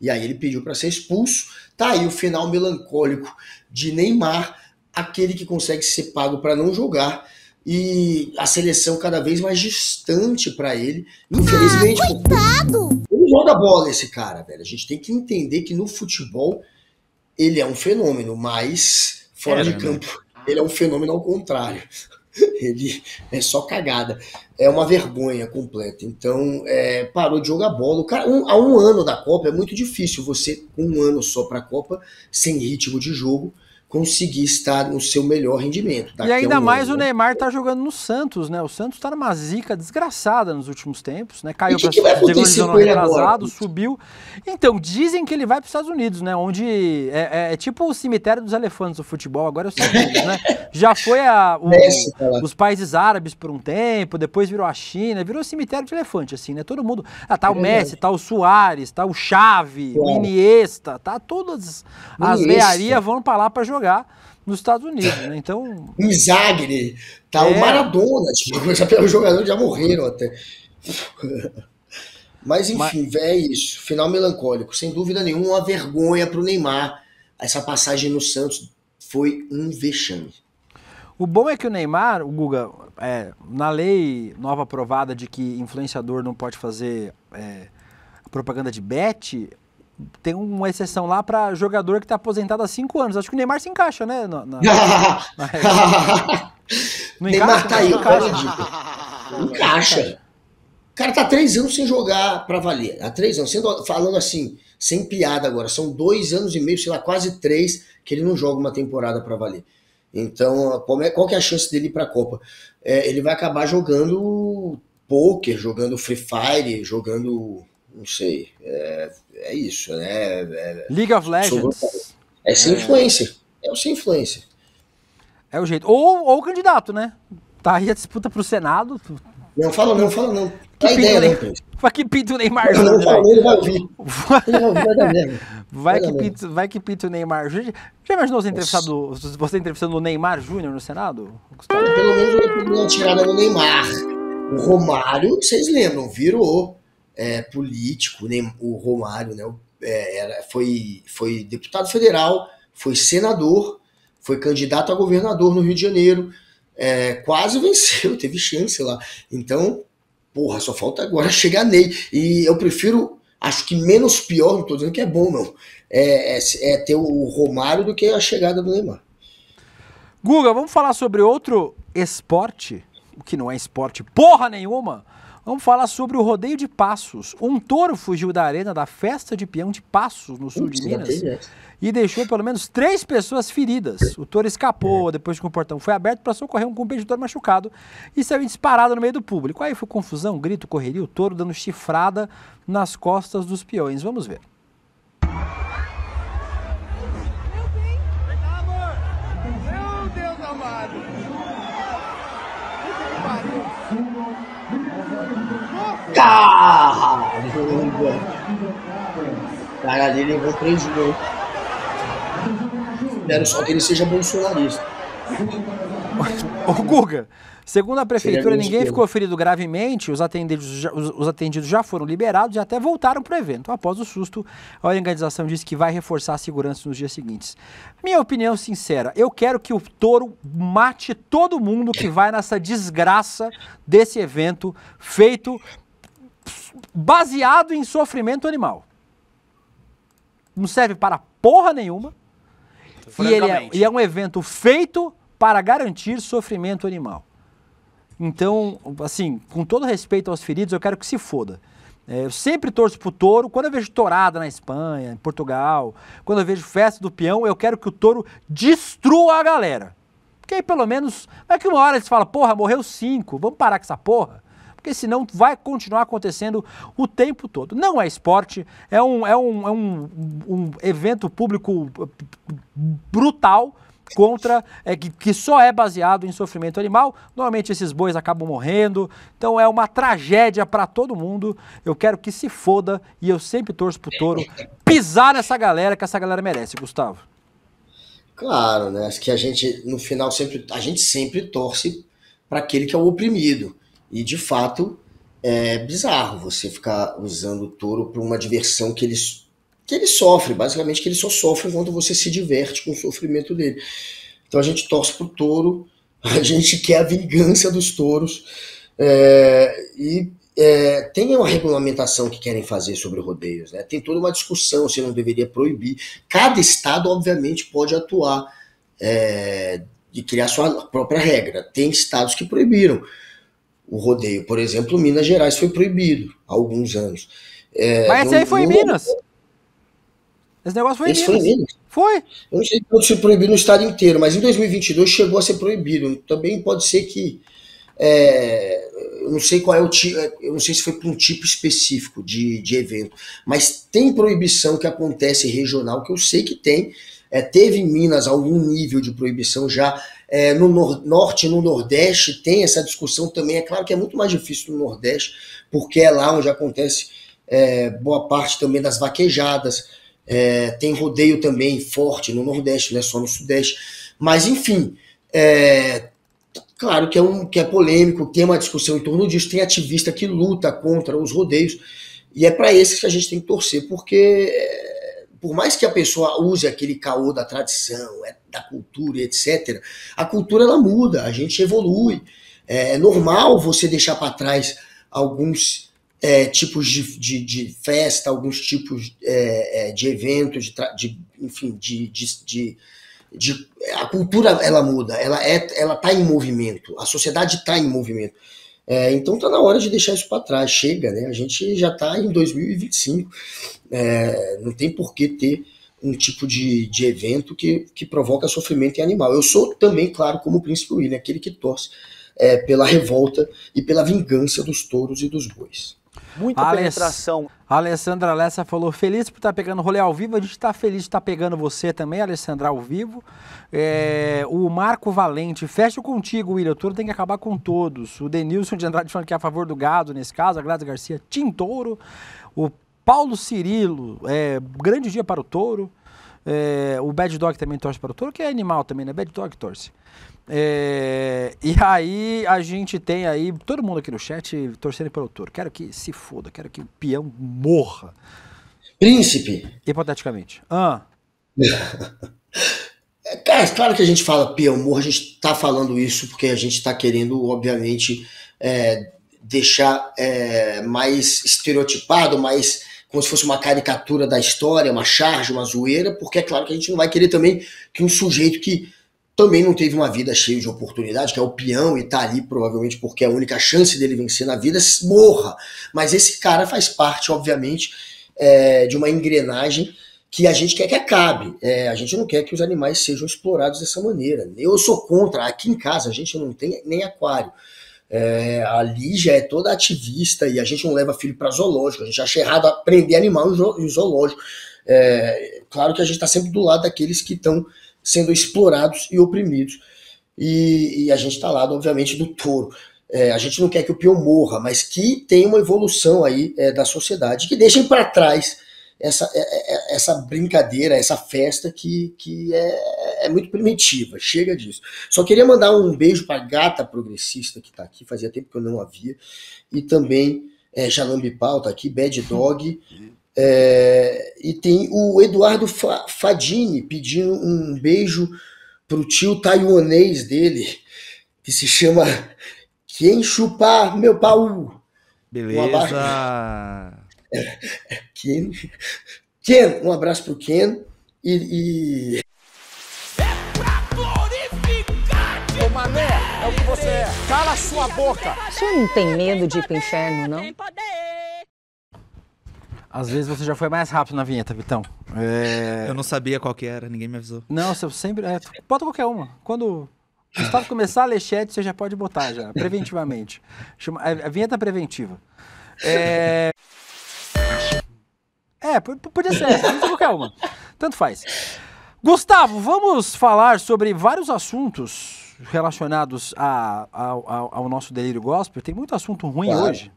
E aí ele pediu para ser expulso. Tá aí o final melancólico de Neymar, aquele que consegue ser pago para não jogar, e a seleção cada vez mais distante para ele. Infelizmente, coitado! Ele joga bola, esse cara, velho. A gente tem que entender que no futebol ele é um fenômeno, mas fora de campo ele é um fenômeno ao contrário. Ele é só cagada. É uma vergonha completa. Então, parou de jogar bola. O cara, há um ano da Copa, é muito difícil você, com um ano só para a Copa, sem ritmo de jogo, conseguir estar no seu melhor rendimento. E ainda mais o Neymar tá jogando no Santos, né? O Santos tá numa zica desgraçada nos últimos tempos, né? Caiu para o retrasado, subiu. Então, dizem que ele vai para os Estados Unidos, né? Onde é tipo o cemitério dos elefantes do futebol, agora é os Estados Unidos, né? Já foi os países árabes por um tempo, depois virou a China, virou cemitério de elefante, assim, né? Todo mundo... tá o Messi, tá o Suárez, tá o Xavi, o Iniesta, tá todas as veiarias vão para lá para jogar nos Estados Unidos, né? Então... Em Zagreb, tá o Maradona, tipo, os jogadores já morreram até. Mas enfim, é isso. Final melancólico. Sem dúvida nenhuma, uma vergonha pro Neymar. Essa passagem no Santos foi um vexame. O bom é que o Neymar, o Guga, na lei nova aprovada de que influenciador não pode fazer propaganda de bet, tem uma exceção lá para jogador que está aposentado há 5 anos. Acho que o Neymar se encaixa, né? Neymar tá aí, olha a dica. Encaixa. O cara tá 3 anos sem jogar pra valer. Há 3 anos. Falando assim, sem piada agora. São 2 anos e meio, sei lá, quase 3, que ele não joga uma temporada pra valer. Então, qual que é a chance dele ir pra Copa? Ele vai acabar jogando poker, jogando Free Fire, jogando... Não sei. É isso, né? League of Legends. Sem influencer. É o sem influencer. É o jeito. Ou o candidato, né? Tá aí a disputa pro Senado. Não fala não. Que ideia, né, Pedro? Que pinta o Neymar. Ele vai ouvir. Vai dar merda. Vai que pinta o Neymar. Já imaginou você entrevistando o Neymar Júnior no Senado? Pelo menos eu ia uma tirada no Neymar. O Romário, vocês lembram, virou político, o Romário, né? Foi deputado federal, foi senador, foi candidato a governador no Rio de Janeiro, quase venceu, teve chance lá. Então, porra, só falta agora chegar nele. E eu prefiro, acho que menos pior, não tô dizendo que é bom, não, ter o Romário do que a chegada do Neymar. Guga, vamos falar sobre outro esporte, que não é esporte porra nenhuma. Vamos falar sobre o rodeio de Passos. Um touro fugiu da arena da festa de peão de Passos, no sul de Minas, e deixou pelo menos 3 pessoas feridas. O touro escapou depois que o portão foi aberto para socorrer um competidor machucado e saiu disparado no meio do público. Aí foi confusão, grito, correria, o touro dando chifrada nas costas dos peões. Vamos ver. Meu Deus amado. Caramba! Cara, ali levou prejuízo. Espero só que ele seja bolsonarista. Ô Guga, segundo a prefeitura, ninguém ficou ferido gravemente, os atendidos já foram liberados e até voltaram para o evento. Após o susto, a organização disse que vai reforçar a segurança nos dias seguintes. Minha opinião sincera, eu quero que o touro mate todo mundo que vai nessa desgraça desse evento feito baseado em sofrimento animal. Não serve para porra nenhuma. E é um evento feito para garantir sofrimento animal. Então, assim, com todo respeito aos feridos, eu quero que se foda. Eu sempre torço pro touro. Quando eu vejo tourada na Espanha, em Portugal, quando eu vejo festa do peão, eu quero que o touro destrua a galera. Porque aí pelo menos, vai que uma hora eles falam, porra, morreu 5, vamos parar com essa porra? Porque senão vai continuar acontecendo o tempo todo. Não é esporte, é um evento público brutal contra, que só é baseado em sofrimento animal. Normalmente esses bois acabam morrendo, então é uma tragédia para todo mundo. Eu quero que se foda e eu sempre torço pro touro pisar nessa galera, que essa galera merece, Gustavo. Claro, né? Acho que a gente, no final, sempre torce para aquele que é o oprimido. E, de fato, é bizarro você ficar usando o touro para uma diversão que ele sofre. Basicamente, que ele só sofre quando você se diverte com o sofrimento dele. Então, a gente torce pro touro, a gente quer a vingança dos touros. Tem uma regulamentação que querem fazer sobre rodeios, né? Tem toda uma discussão se não deveria proibir. Cada estado, obviamente, pode atuar de criar sua própria regra. Tem estados que proibiram o rodeio. Por exemplo, Minas Gerais foi proibido há alguns anos. Mas esse aí foi em Minas. Esse negócio foi em Minas. Foi em Minas? Foi. Eu não sei se foi proibido no estado inteiro, mas em 2022 chegou a ser proibido. Também pode ser que... eu não sei qual é o tipo, eu não sei se foi para um tipo específico de evento, mas tem proibição que acontece regional, que eu sei que tem. Teve em Minas algum nível de proibição já. No norte e no nordeste tem essa discussão também. É claro que é muito mais difícil no nordeste, porque é lá onde acontece boa parte também das vaquejadas. Tem rodeio também forte no nordeste, não é só no sudeste. Mas enfim, claro que é polêmico, tem uma discussão em torno disso, tem ativista que luta contra os rodeios, e é para esses que a gente tem que torcer, porque por mais que a pessoa use aquele caô da tradição, da cultura, etc., a cultura ela muda, a gente evolui. É normal você deixar para trás alguns tipos de festa, alguns tipos de eventos, enfim, a cultura ela muda, ela tá em movimento, a sociedade está em movimento. Então tá na hora de deixar isso para trás, chega, né? A gente já está em 2025, não tem por que ter um tipo de evento que provoca sofrimento em animal. Eu sou também, claro, como o Príncipe William, aquele que torce pela revolta e pela vingança dos touros e dos bois. Muita penetração. A Alessandra Lessa falou, feliz por estar pegando rolê ao vivo, a gente está feliz de estar pegando você também, Alessandra, ao vivo. O Marco Valente, fecho contigo, William, o touro tem que acabar com todos. O Denilson de Andrade falando que é a favor do gado nesse caso, a Gladys Garcia, Tim Touro. O Paulo Cirilo, grande dia para o touro. O Bad Dog também torce para o touro, que é animal também, né? Bad Dog torce. E aí a gente tem aí todo mundo aqui no chat torcendo pelo touro. Quero que se foda, quero que o peão morra. Príncipe. Hipoteticamente. Cara, claro que a gente fala peão morra, a gente tá falando isso porque a gente tá querendo, obviamente, deixar mais estereotipado, mais como se fosse uma caricatura da história, uma charge, uma zoeira, porque é claro que a gente não vai querer também que um sujeito que também não teve uma vida cheia de oportunidade, que é o peão e tá ali provavelmente porque é a única chance dele vencer na vida, morra. Mas esse cara faz parte, obviamente, de uma engrenagem que a gente quer que acabe. A gente não quer que os animais sejam explorados dessa maneira. Eu sou contra. Aqui em casa a gente não tem nem aquário. A Lígia é toda ativista e a gente não leva filho para zoológico. A gente acha errado aprender animal em zoológico. Claro que a gente está sempre do lado daqueles que estão sendo explorados e oprimidos. E a gente está lá, obviamente, do touro. A gente não quer que o peão morra, mas que tenha uma evolução aí da sociedade, que deixem para trás essa brincadeira, essa festa que é muito primitiva. Chega disso. Só queria mandar um beijo para a gata progressista que está aqui, fazia tempo que eu não a via, e também Jalambipau está aqui, Bad Dog. E tem o Eduardo Fadini pedindo um beijo pro tio taiwanês dele, que se chama Quem Chupar Meu Pau. Beleza. Ken, um abraço pro Ken. E... Ô Mané, é o que você é. Cala a sua boca. O senhor não tem medo de ir pro inferno, não? Às vezes você já foi mais rápido na vinheta, Vitão. Eu não sabia qual que era, ninguém me avisou. Não, você sempre... bota qualquer uma. Quando o Gustavo começar a ler chat, você já pode botar já, preventivamente. Chama a vinheta preventiva. Podia ser essa, qualquer uma. Tanto faz. Gustavo, vamos falar sobre vários assuntos relacionados ao nosso delírio gospel. Tem muito assunto ruim hoje.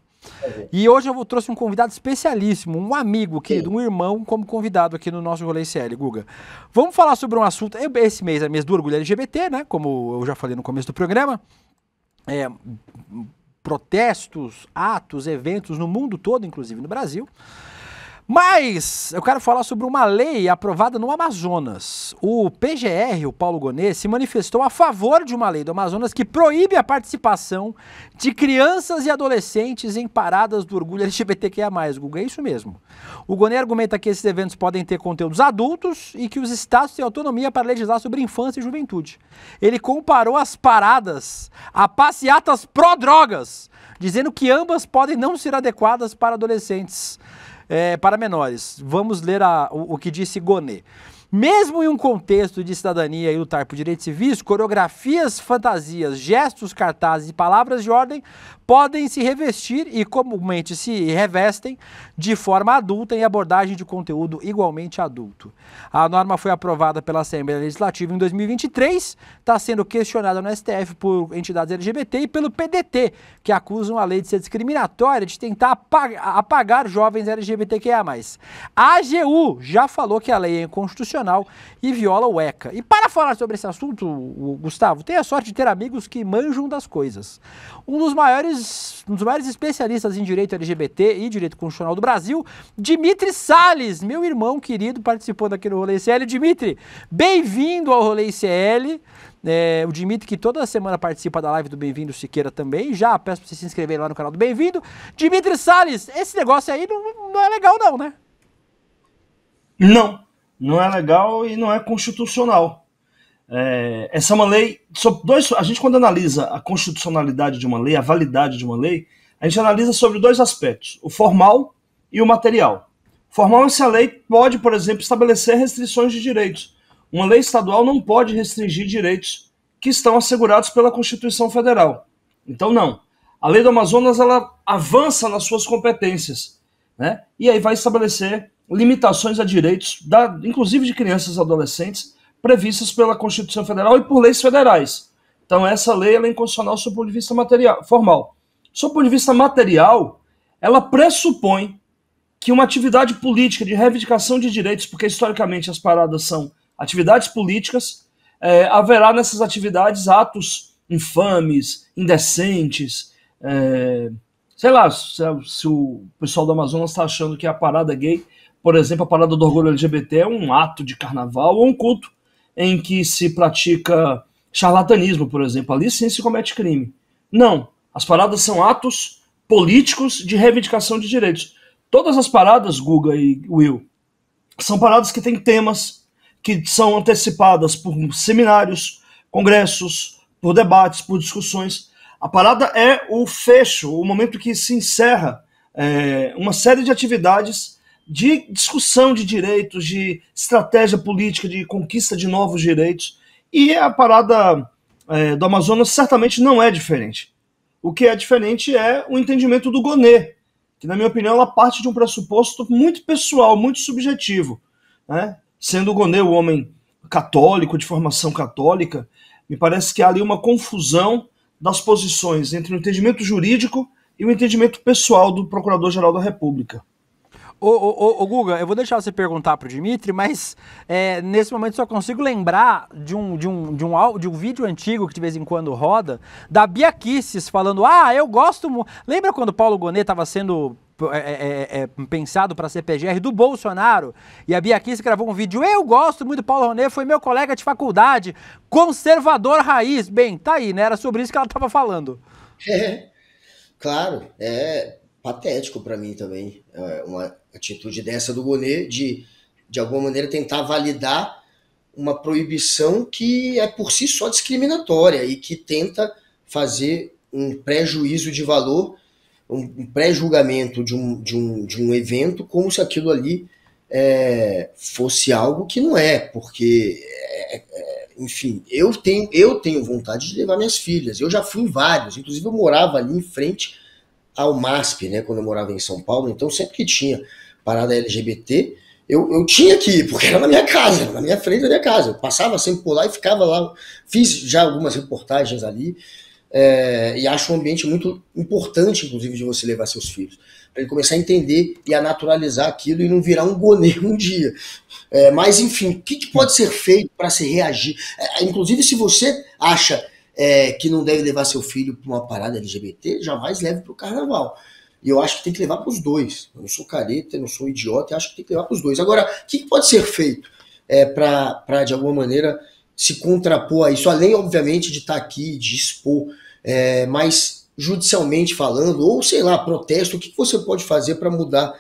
E hoje eu trouxe um convidado especialíssimo, um amigo querido, um irmão como convidado aqui no nosso Rolê CL, Guga. Vamos falar sobre um assunto, esse mês é mês do orgulho LGBT, né, como eu já falei no começo do programa, protestos, atos, eventos no mundo todo, inclusive no Brasil. Mas eu quero falar sobre uma lei aprovada no Amazonas. O PGR, o Paulo Gonet, se manifestou a favor de uma lei do Amazonas que proíbe a participação de crianças e adolescentes em paradas do orgulho LGBTQIA+, Guga, é isso mesmo. O Gonet argumenta que esses eventos podem ter conteúdos adultos e que os estados têm autonomia para legislar sobre infância e juventude. Ele comparou as paradas a passeatas pró-drogas, dizendo que ambas podem não ser adequadas para adolescentes, para menores. Vamos ler o que disse Gonet. Mesmo em um contexto de cidadania e lutar por direitos civis, coreografias, fantasias, gestos, cartazes e palavras de ordem podem se revestir e comumente se revestem de forma adulta em abordagem de conteúdo igualmente adulto. A norma foi aprovada pela Assembleia Legislativa em 2023, está sendo questionada no STF por entidades LGBT e pelo PDT, que acusam a lei de ser discriminatória, de tentar apagar jovens LGBTQIA+. A AGU já falou que a lei é inconstitucional e viola o ECA. E para falar sobre esse assunto, Gustavo, tenho a sorte de ter amigos que manjam das coisas. Um dos maiores especialistas em direito LGBT e direito constitucional do Brasil, Dimitri Salles, meu irmão querido, participando aqui no Rolê ICL. Dimitri, bem-vindo ao Rolê ICL. O Dimitri, que toda semana participa da live do Bem-vindo Siqueira também. Já peço para você se inscrever lá no canal do Bem-vindo. Dimitri Salles, esse negócio aí não é legal não, né? Não é legal e não é constitucional. Essa é uma lei... A gente, quando analisa a constitucionalidade de uma lei, a validade de uma lei, a gente analisa sobre dois aspectos, o formal e o material. Formal é se a lei pode, por exemplo, estabelecer restrições de direitos. Uma lei estadual não pode restringir direitos que estão assegurados pela Constituição Federal. Então, não. A lei do Amazonas, ela avança nas suas competências, né? E aí vai estabelecer limitações a direitos, inclusive de crianças e adolescentes, previstas pela Constituição Federal e por leis federais. Então, essa lei ela é inconstitucional sob o ponto de vista formal. Sob o ponto de vista material, ela pressupõe que uma atividade política de reivindicação de direitos, porque historicamente as paradas são atividades políticas, haverá nessas atividades atos infames, indecentes, sei lá, se o pessoal do Amazonas está achando que a parada gay, por exemplo, a parada do orgulho LGBT é um ato de carnaval ou um culto em que se pratica charlatanismo, por exemplo. Ali sim se comete crime. Não. As paradas são atos políticos de reivindicação de direitos. Todas as paradas, Guga e Will, são paradas que têm temas que são antecipadas por seminários, congressos, por debates, por discussões. A parada é o fecho, o momento que se encerra uma série de atividades de discussão de direitos, de estratégia política, de conquista de novos direitos. E a parada do Amazonas certamente não é diferente. O que é diferente é o entendimento do Gonet, que, na minha opinião, ela parte de um pressuposto muito pessoal, muito subjetivo, né? Sendo o Gonet o homem católico, de formação católica, me parece que há ali uma confusão das posições entre o entendimento jurídico e o entendimento pessoal do Procurador-Geral da República. Ô Guga, eu vou deixar você perguntar pro Dimitri, mas nesse momento só consigo lembrar de um vídeo antigo que de vez em quando roda, da Bia Kicis falando, eu gosto... Lembra quando o Paulo Gonet estava sendo pensado para ser PGR do Bolsonaro? E a Bia Kicis gravou um vídeo, eu gosto muito do Paulo Gonet, foi meu colega de faculdade, conservador raiz. Bem, tá aí, né? Era sobre isso que ela estava falando. Claro, patético para mim também, uma atitude dessa do Gonet de alguma maneira tentar validar uma proibição que é por si só discriminatória e que tenta fazer um pré-juízo de valor, um pré-julgamento de um evento como se aquilo ali fosse algo que não é, porque enfim, eu tenho vontade de levar minhas filhas, eu já fui em vários, inclusive eu morava ali em frente ao MASP, né, quando eu morava em São Paulo, então sempre que tinha parada LGBT, eu tinha que ir, porque era na minha casa, na minha frente da minha casa, eu passava sempre por lá e ficava lá, fiz já algumas reportagens ali, e acho um ambiente muito importante, inclusive, de você levar seus filhos, para ele começar a entender e a naturalizar aquilo e não virar um Gonet um dia. Mas, enfim, o que pode ser feito para se reagir? Inclusive, se você acha que não deve levar seu filho para uma parada LGBT, jamais leve para o carnaval. E eu acho que tem que levar para os dois. Eu não sou careta, eu não sou idiota, eu acho que tem que levar para os dois. Agora, o que pode ser feito para, de alguma maneira, se contrapor a isso? Além, obviamente, de estar aqui, de expor, mas judicialmente falando, ou sei lá, protesto, o que você pode fazer para mudar,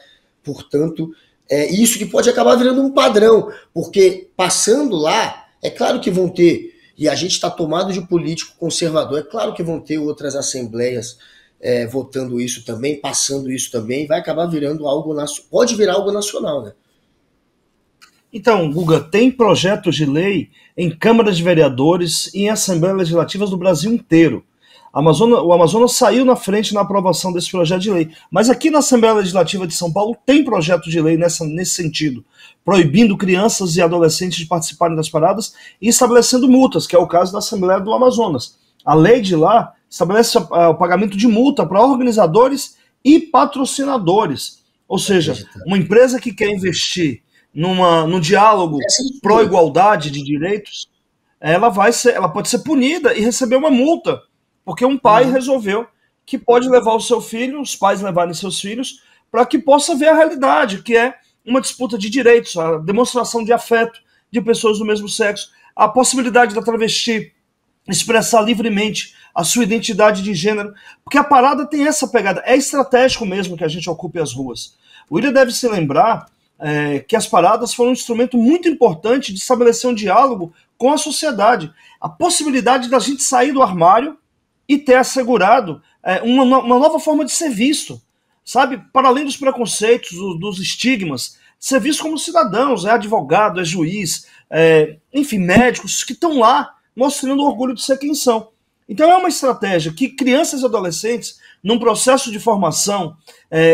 portanto, isso que pode acabar virando um padrão? Porque passando lá, é claro que vão ter, e a gente está tomado de político conservador, é claro que vão ter outras assembleias votando isso também, passando isso também, vai acabar virando algo nacional, pode virar algo nacional, né? Então, Guga, tem projetos de lei em câmaras de vereadores e em assembleias legislativas do Brasil inteiro. O Amazonas saiu na frente na aprovação desse projeto de lei, mas aqui na Assembleia Legislativa de São Paulo tem projeto de lei nesse sentido, proibindo crianças e adolescentes de participarem das paradas e estabelecendo multas, que é o caso da Assembleia do Amazonas. A lei de lá estabelece o pagamento de multa para organizadores e patrocinadores. Ou seja, uma empresa que quer investir num diálogo pró-igualdade de direitos, ela pode ser punida e receber uma multa, porque um pai resolveu que pode levar o seu filho, os pais levarem seus filhos, para que possa ver a realidade, que é uma disputa de direitos, a demonstração de afeto de pessoas do mesmo sexo, a possibilidade da travesti expressar livremente a sua identidade de gênero, porque a parada tem essa pegada, é estratégico mesmo que a gente ocupe as ruas. O William deve se lembrar que as paradas foram um instrumento muito importante de estabelecer um diálogo com a sociedade, a possibilidade da gente sair do armário e ter assegurado uma nova forma de ser visto, sabe? Para além dos preconceitos, dos estigmas, ser visto como cidadãos, advogado, juiz, enfim, médicos que estão lá mostrando o orgulho de ser quem são. Então é uma estratégia que crianças e adolescentes, num processo de formação,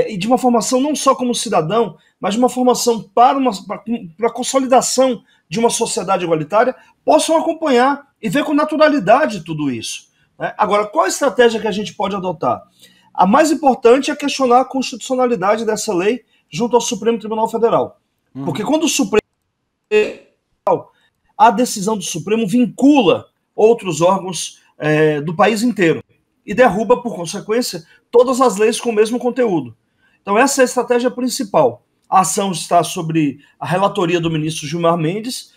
e de uma formação não só como cidadão, mas de uma formação para a consolidação de uma sociedade igualitária, possam acompanhar e ver com naturalidade tudo isso. Agora, qual a estratégia que a gente pode adotar? A mais importante é questionar a constitucionalidade dessa lei junto ao Supremo Tribunal Federal. Porque quando o Supremo... a decisão do Supremo vincula outros órgãos do país inteiro e derruba, por consequência, todas as leis com o mesmo conteúdo. Então essa é a estratégia principal. A ação está sobre a relatoria do ministro Gilmar Mendes,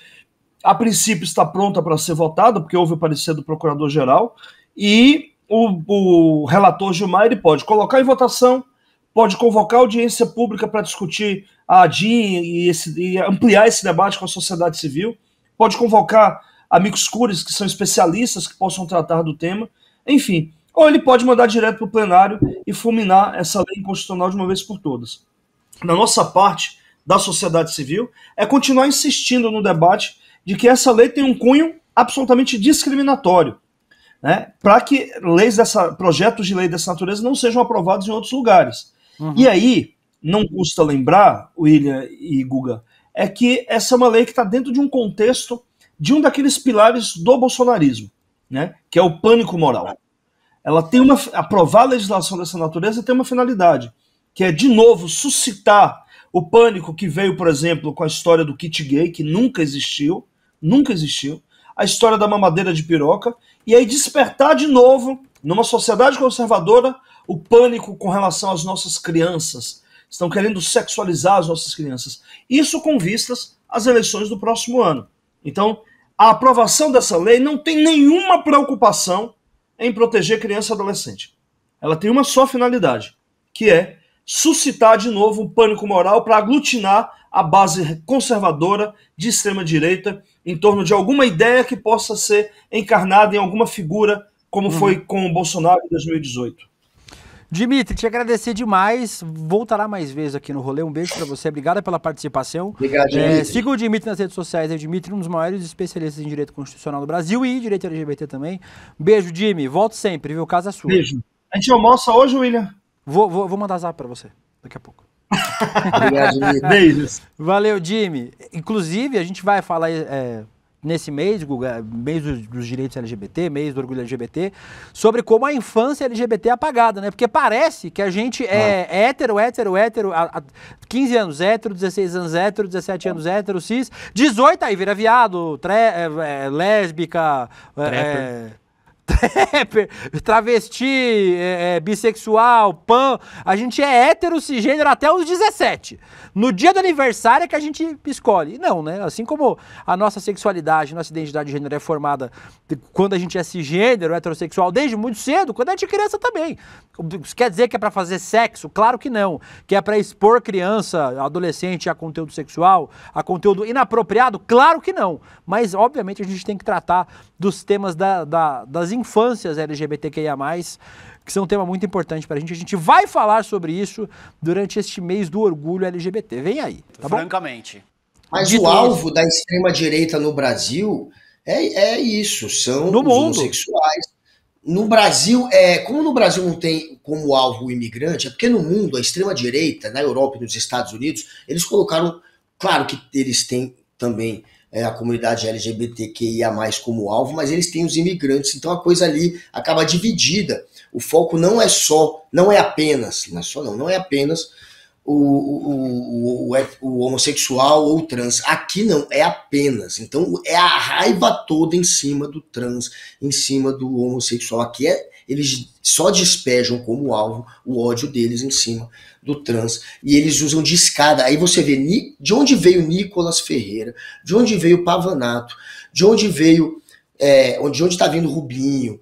a princípio está pronta para ser votada, porque houve o parecer do Procurador-Geral, e o relator Gilmar ele pode colocar em votação, pode convocar audiência pública para discutir a ADIM e ampliar esse debate com a sociedade civil, pode convocar amigos cures, que são especialistas, que possam tratar do tema, enfim. Ou ele pode mandar direto para o plenário e fulminar essa lei inconstitucional de uma vez por todas. Na nossa parte, da sociedade civil, é continuar insistindo no debate de que essa lei tem um cunho absolutamente discriminatório, né, para que projetos de lei dessa natureza não sejam aprovados em outros lugares. E aí, não custa lembrar, William e Guga, é que essa é uma lei que está dentro de um contexto de um daqueles pilares do bolsonarismo, né, que é o pânico moral. Ela tem aprovar a legislação dessa natureza tem uma finalidade, que é, de novo, suscitar o pânico que veio, por exemplo, com a história do kit gay, que nunca existiu, a história da mamadeira de piroca, e aí despertar de novo, numa sociedade conservadora, o pânico com relação às nossas crianças. Estão querendo sexualizar as nossas crianças. Isso com vistas às eleições do próximo ano. Então, a aprovação dessa lei não tem nenhuma preocupação em proteger criança e adolescente. Ela tem uma só finalidade, que é suscitar de novo um pânico moral para aglutinar a base conservadora de extrema-direita em torno de alguma ideia que possa ser encarnada em alguma figura, como foi com o Bolsonaro em 2018. Dimitri, te agradecer demais. Voltará mais vezes aqui no Rolê. Um beijo pra você. Obrigado pela participação. Obrigado, Dimitri. Siga o Dimitri nas redes sociais. É o Dimitri, um dos maiores especialistas em direito constitucional do Brasil e direito LGBT também. Beijo, Jimmy. Volto sempre, viu? Casa sua. Beijo. A gente almoça hoje, William? Vou mandar zap pra você daqui a pouco. Obrigado, Jimmy. Beijos. Valeu, Jimmy. Inclusive, a gente vai falar... nesse mês, Guga, mês dos direitos LGBT, mês do orgulho LGBT, sobre como a infância LGBT é apagada, né? Porque parece que a gente é hétero, 15 anos hétero, 16 anos hétero, 17 anos hétero, cis, 18 aí vira viado, lésbica, travesti, bissexual, pan, a gente é hétero, cisgênero até os 17. No dia do aniversário é que a gente escolhe. Não, né? Assim como a nossa sexualidade, nossa identidade de gênero é formada quando a gente é cisgênero, heterossexual, desde muito cedo, quando a gente é criança também. Isso quer dizer que é pra fazer sexo? Claro que não. Que é pra expor criança, adolescente a conteúdo sexual, a conteúdo inapropriado? Claro que não. Mas, obviamente, a gente tem que tratar dos temas das infâncias LGBTQIA+, que são um tema muito importante pra gente. A gente vai falar sobre isso durante este mês do orgulho LGBT. Vem aí, tá bom? Francamente. Mas o alvo da extrema-direita no Brasil é isso, são os homossexuais. No Brasil, como no Brasil não tem como alvo o imigrante, é porque no mundo, a extrema-direita, na Europa e nos Estados Unidos, eles colocaram, claro que eles têm também a comunidade LGBTQIA+, como alvo, mas eles têm os imigrantes, então a coisa ali acaba dividida. O foco não é apenas o homossexual ou o trans. Aqui não, é apenas. Então é a raiva toda em cima do trans, em cima do homossexual. Aqui eles só despejam como alvo o ódio deles em cima do trans. E eles usam de escada. Aí você vê de onde veio Nicolas Ferreira, de onde veio Pavanato, de onde veio, de onde está vindo Rubinho,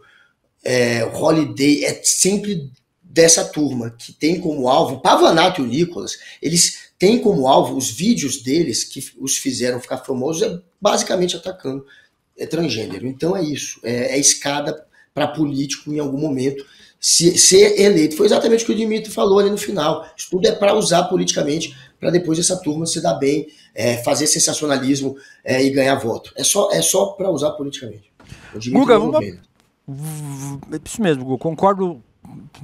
Holiday, é sempre dessa turma que tem como alvo, Pavanato e o Nicolas, eles têm como alvo os vídeos deles que os fizeram ficar famosos, basicamente atacando transgênero. Então é isso, é escada para político em algum momento ser eleito. Foi exatamente o que o Dimitri falou ali no final. Isso tudo é para usar politicamente, para depois essa turma se dar bem, fazer sensacionalismo e ganhar voto. É só para usar politicamente. Guga, isso mesmo, Guga, concordo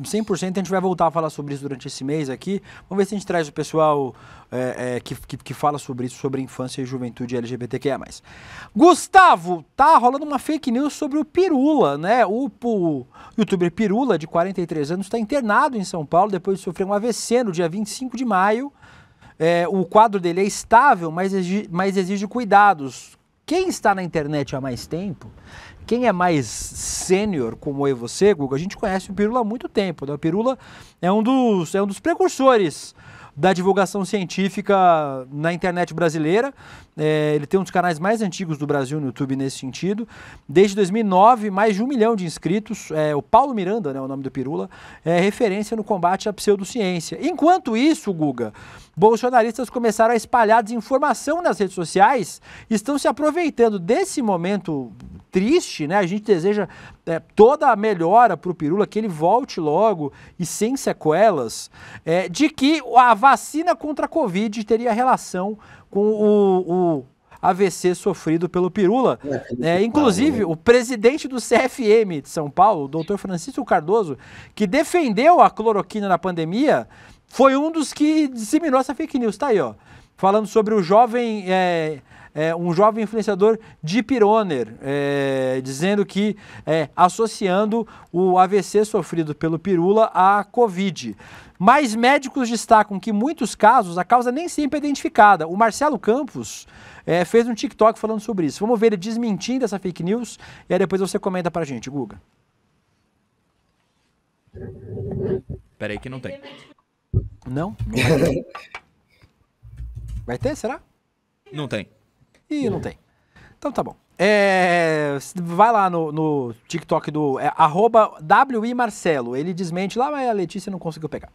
100%, a gente vai voltar a falar sobre isso durante esse mês aqui. Vamos ver se a gente traz o pessoal que fala sobre isso, sobre infância e juventude LGBTQIA+. Gustavo, tá rolando uma fake news sobre o Pirula, né? O youtuber Pirula, de 43 anos, está internado em São Paulo depois de sofrer um AVC no dia 25 de maio. O quadro dele é estável, mas exige cuidados. Quem está na internet há mais tempo, quem é mais sênior, como eu e você, Guga, a gente conhece o Pirula há muito tempo, né? O Pirula é um dos precursores da divulgação científica na internet brasileira. Ele tem um dos canais mais antigos do Brasil no YouTube nesse sentido. Desde 2009, mais de 1 milhão de inscritos. O Paulo Miranda, né, o nome do Pirula, é referência no combate à pseudociência. Enquanto isso, Guga, bolsonaristas começaram a espalhar desinformação nas redes sociais, estão se aproveitando desse momento triste, né? A gente deseja toda a melhora para o Pirula, que ele volte logo e sem sequelas, de que a vacina contra a Covid teria relação com o AVC sofrido pelo Pirula. Inclusive, o presidente do CFM de São Paulo, o doutor Francisco Cardoso, que defendeu a cloroquina na pandemia, foi um dos que disseminou essa fake news. Tá aí, ó, falando sobre o jovem... um jovem influenciador de Pironer, dizendo que associando o AVC sofrido pelo Pirula à Covid. Mas médicos destacam que em muitos casos a causa nem sempre é identificada. O Marcelo Campos fez um TikTok falando sobre isso. Vamos ver ele desmentindo essa fake news e aí depois você comenta pra gente, Guga. Peraí que não tem. Não vai ter. Vai ter, será? Não tem. Ih, não tem. Então tá bom. Vai lá no TikTok do @WIMarcelo. Ele desmente lá, mas a Letícia não conseguiu pegar.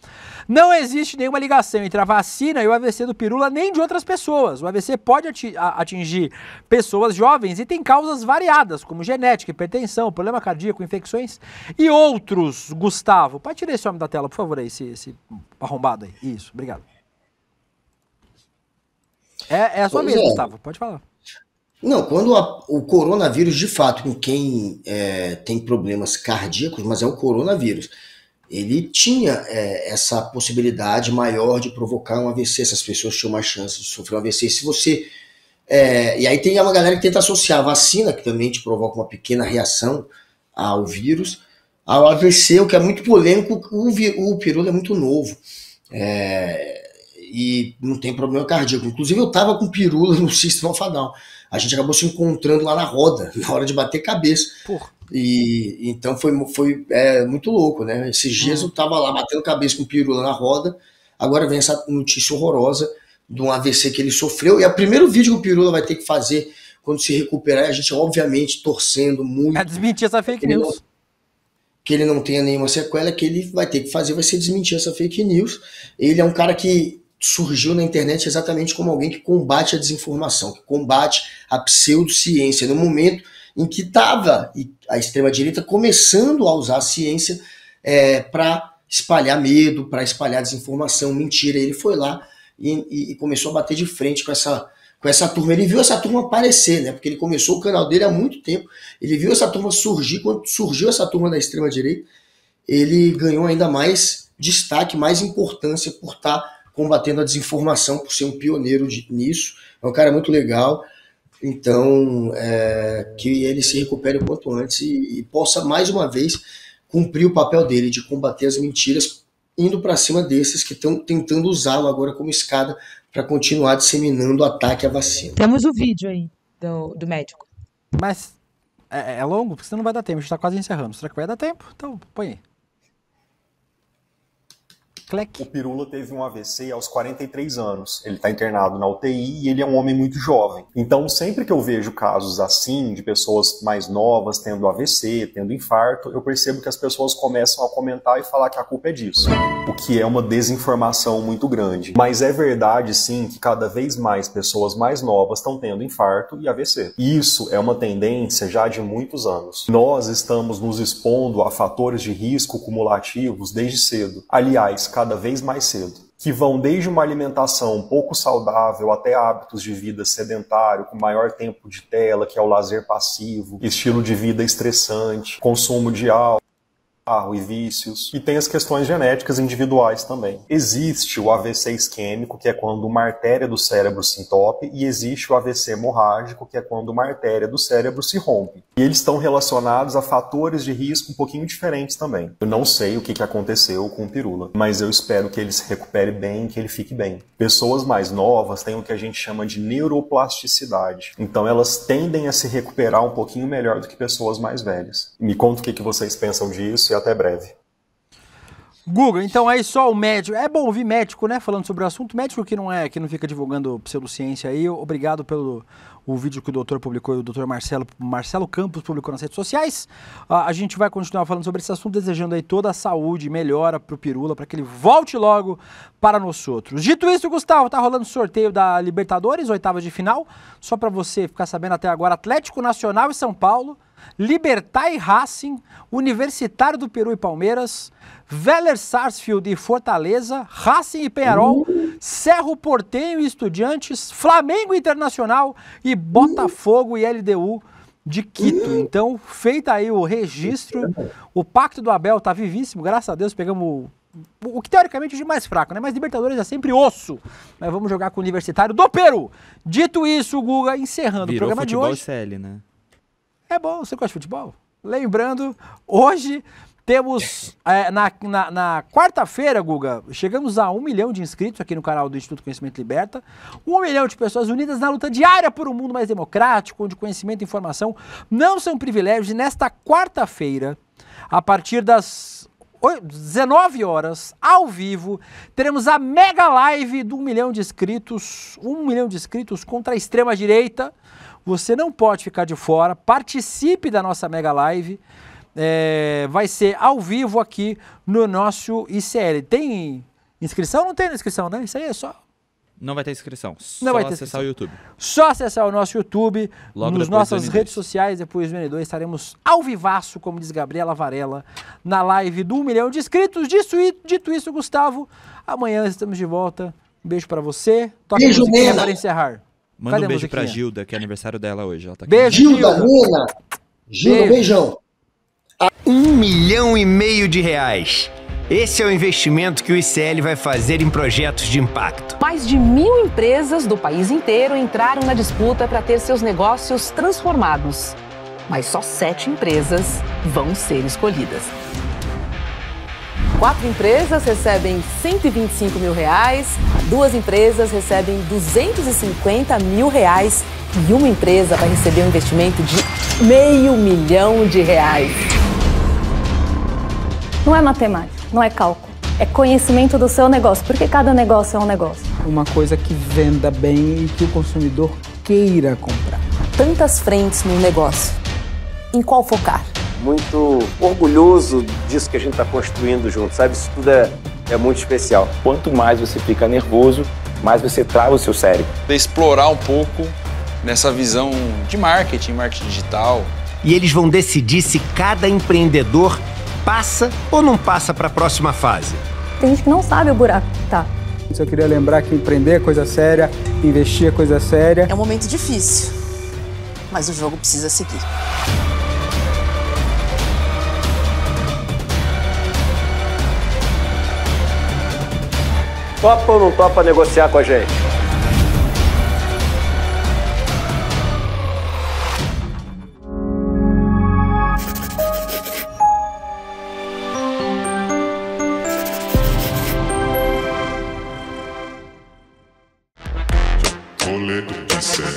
Não existe nenhuma ligação entre a vacina e o AVC do Pirula, nem de outras pessoas. O AVC pode atingir pessoas jovens e tem causas variadas, como genética, hipertensão, problema cardíaco, infecções e outros. Gustavo, pode tirar esse homem da tela, por favor, aí, esse arrombado aí. Isso, obrigado. É a sua vez, Gustavo, pode falar. Não, quando o coronavírus, de fato, com quem tem problemas cardíacos, mas é o coronavírus, ele tinha essa possibilidade maior de provocar um AVC, essas pessoas tinham mais chance de sofrer um AVC. Se você... e aí tem uma galera que tenta associar a vacina, que também te provoca uma pequena reação ao vírus, ao AVC, o que é muito polêmico. O Pirula é muito novo. E não tem problema cardíaco. Inclusive eu tava com Pirula no System of a Down. A gente acabou se encontrando lá na roda, na hora de bater cabeça. E então foi muito louco, né? Esses dias eu tava lá batendo cabeça com o Pirula na roda, agora vem essa notícia horrorosa de um AVC que ele sofreu, e é o primeiro vídeo que o Pirula vai ter que fazer quando se recuperar, a gente obviamente torcendo muito. É desmentir essa fake news. Que ele não tenha nenhuma sequela, que ele vai ter que fazer, vai ser desmentir essa fake news. Ele é um cara que surgiu na internet exatamente como alguém que combate a desinformação, que combate a pseudociência, no momento em que estava a extrema-direita começando a usar a ciência para espalhar medo, para espalhar desinformação, mentira. Ele foi lá e começou a bater de frente com essa turma. Ele viu essa turma aparecer, né? Porque ele começou o canal dele há muito tempo. Ele viu essa turma surgir. Quando surgiu essa turma da extrema-direita, ele ganhou ainda mais destaque, mais importância por estar combatendo a desinformação, por ser um pioneiro nisso. É um cara muito legal. Então, que ele se recupere o quanto antes e possa, mais uma vez, cumprir o papel dele de combater as mentiras, indo para cima desses que estão tentando usá-lo agora como escada para continuar disseminando o ataque à vacina. Temos o vídeo aí do médico. Mas é longo, porque senão não vai dar tempo. A gente está quase encerrando. Será que vai dar tempo? Então, põe aí. O Pirula teve um AVC aos 43 anos. Ele está internado na UTI e ele é um homem muito jovem. Então, sempre que eu vejo casos assim, de pessoas mais novas tendo AVC, tendo infarto, eu percebo que as pessoas começam a comentar e falar que a culpa é disso. O que é uma desinformação muito grande. Mas é verdade, sim, que cada vez mais pessoas mais novas estão tendo infarto e AVC. Isso é uma tendência já de muitos anos. Nós estamos nos expondo a fatores de risco cumulativos desde cedo. Aliás, cada vez mais cedo, que vão desde uma alimentação pouco saudável até hábitos de vida sedentário, com maior tempo de tela, que é o lazer passivo, estilo de vida estressante, consumo de álcool e vícios, e tem as questões genéticas individuais também. Existe o AVC isquêmico, que é quando uma artéria do cérebro se entope, e existe o AVC hemorrágico, que é quando uma artéria do cérebro se rompe. E eles estão relacionados a fatores de risco um pouquinho diferentes também. Eu não sei o que aconteceu com o Pirula, mas eu espero que ele se recupere bem, que ele fique bem. Pessoas mais novas têm o que a gente chama de neuroplasticidade. Então elas tendem a se recuperar um pouquinho melhor do que pessoas mais velhas. Me conta o que vocês pensam disso e até breve. Guga, então aí só o médico. É bom ouvir médico, né? Falando sobre o assunto. Médico que não fica divulgando pseudociência aí. Obrigado pelo vídeo que o doutor publicou, o doutor Marcelo Campos publicou nas redes sociais. A gente vai continuar falando sobre esse assunto, desejando aí toda a saúde e melhora pro Pirula, para que ele volte logo para nós outros. Dito isso, Gustavo, tá rolando sorteio da Libertadores, oitavas de final. Só para você ficar sabendo até agora, Atlético Nacional e São Paulo, Libertad e Racing, Universitário do Peru e Palmeiras, Vélez Sarsfield e Fortaleza, Racing e Peñarol, Cerro Porteño e Estudiantes, Flamengo Internacional e Botafogo e LDU de Quito. Então, feita aí o registro, o Pacto do Abel tá vivíssimo, graças a Deus pegamos o que teoricamente é de mais fraco, né? Mas Libertadores é sempre osso. Mas vamos jogar com o Universitário do Peru. Dito isso, Guga, encerrando o programa de hoje. CL, né? É bom, você gosta de futebol? Lembrando, hoje temos, na quarta-feira, Guga, chegamos a 1 milhão de inscritos aqui no canal do Instituto Conhecimento Liberta. 1 milhão de pessoas unidas na luta diária por um mundo mais democrático, onde conhecimento e informação não são privilégios. E nesta quarta-feira, a partir das 19 horas, ao vivo, teremos a mega live do 1 milhão de inscritos. 1 milhão de inscritos contra a extrema-direita. Você não pode ficar de fora, participe da nossa mega live, vai ser ao vivo aqui no nosso ICL. Tem inscrição? Não tem inscrição, né? Isso aí é só... Não vai ter inscrição, não vai ter acessar o YouTube. Só acessar o nosso YouTube, logo nas nossas redes sociais, depois do N2, estaremos ao vivaço, como diz Gabriela Varela, na live do 1 milhão de inscritos. Dito isso, Gustavo, amanhã estamos de volta. Um beijo pra você. Toca a musiquinha para encerrar. Manda um beijo pra Gilda, que é aniversário dela hoje. Ela tá aqui. Beijo, Gilda, Nina. Gilda, beijão. 1,5 milhão de reais. Esse é o investimento que o ICL vai fazer em projetos de impacto. Mais de 1.000 empresas do país inteiro entraram na disputa para ter seus negócios transformados. Mas só 7 empresas vão ser escolhidas. 4 empresas recebem R$125 mil, 2 empresas recebem R$250 mil e uma empresa vai receber um investimento de R$500 mil. Não é matemática, não é cálculo. É conhecimento do seu negócio, porque cada negócio é um negócio. Uma coisa que venda bem e que o consumidor queira comprar. Tantas frentes no negócio. Em qual focar? Muito orgulhoso disso que a gente está construindo junto, sabe? Isso tudo é muito especial. Quanto mais você fica nervoso, mais você trava o seu cérebro. Explorar um pouco nessa visão de marketing digital. E eles vão decidir se cada empreendedor passa ou não passa para a próxima fase. Tem gente que não sabe o buraco que tá. Eu queria lembrar que empreender é coisa séria, investir é coisa séria. É um momento difícil, mas o jogo precisa seguir. Topa ou não topa negociar com a gente? Rolê de Célia.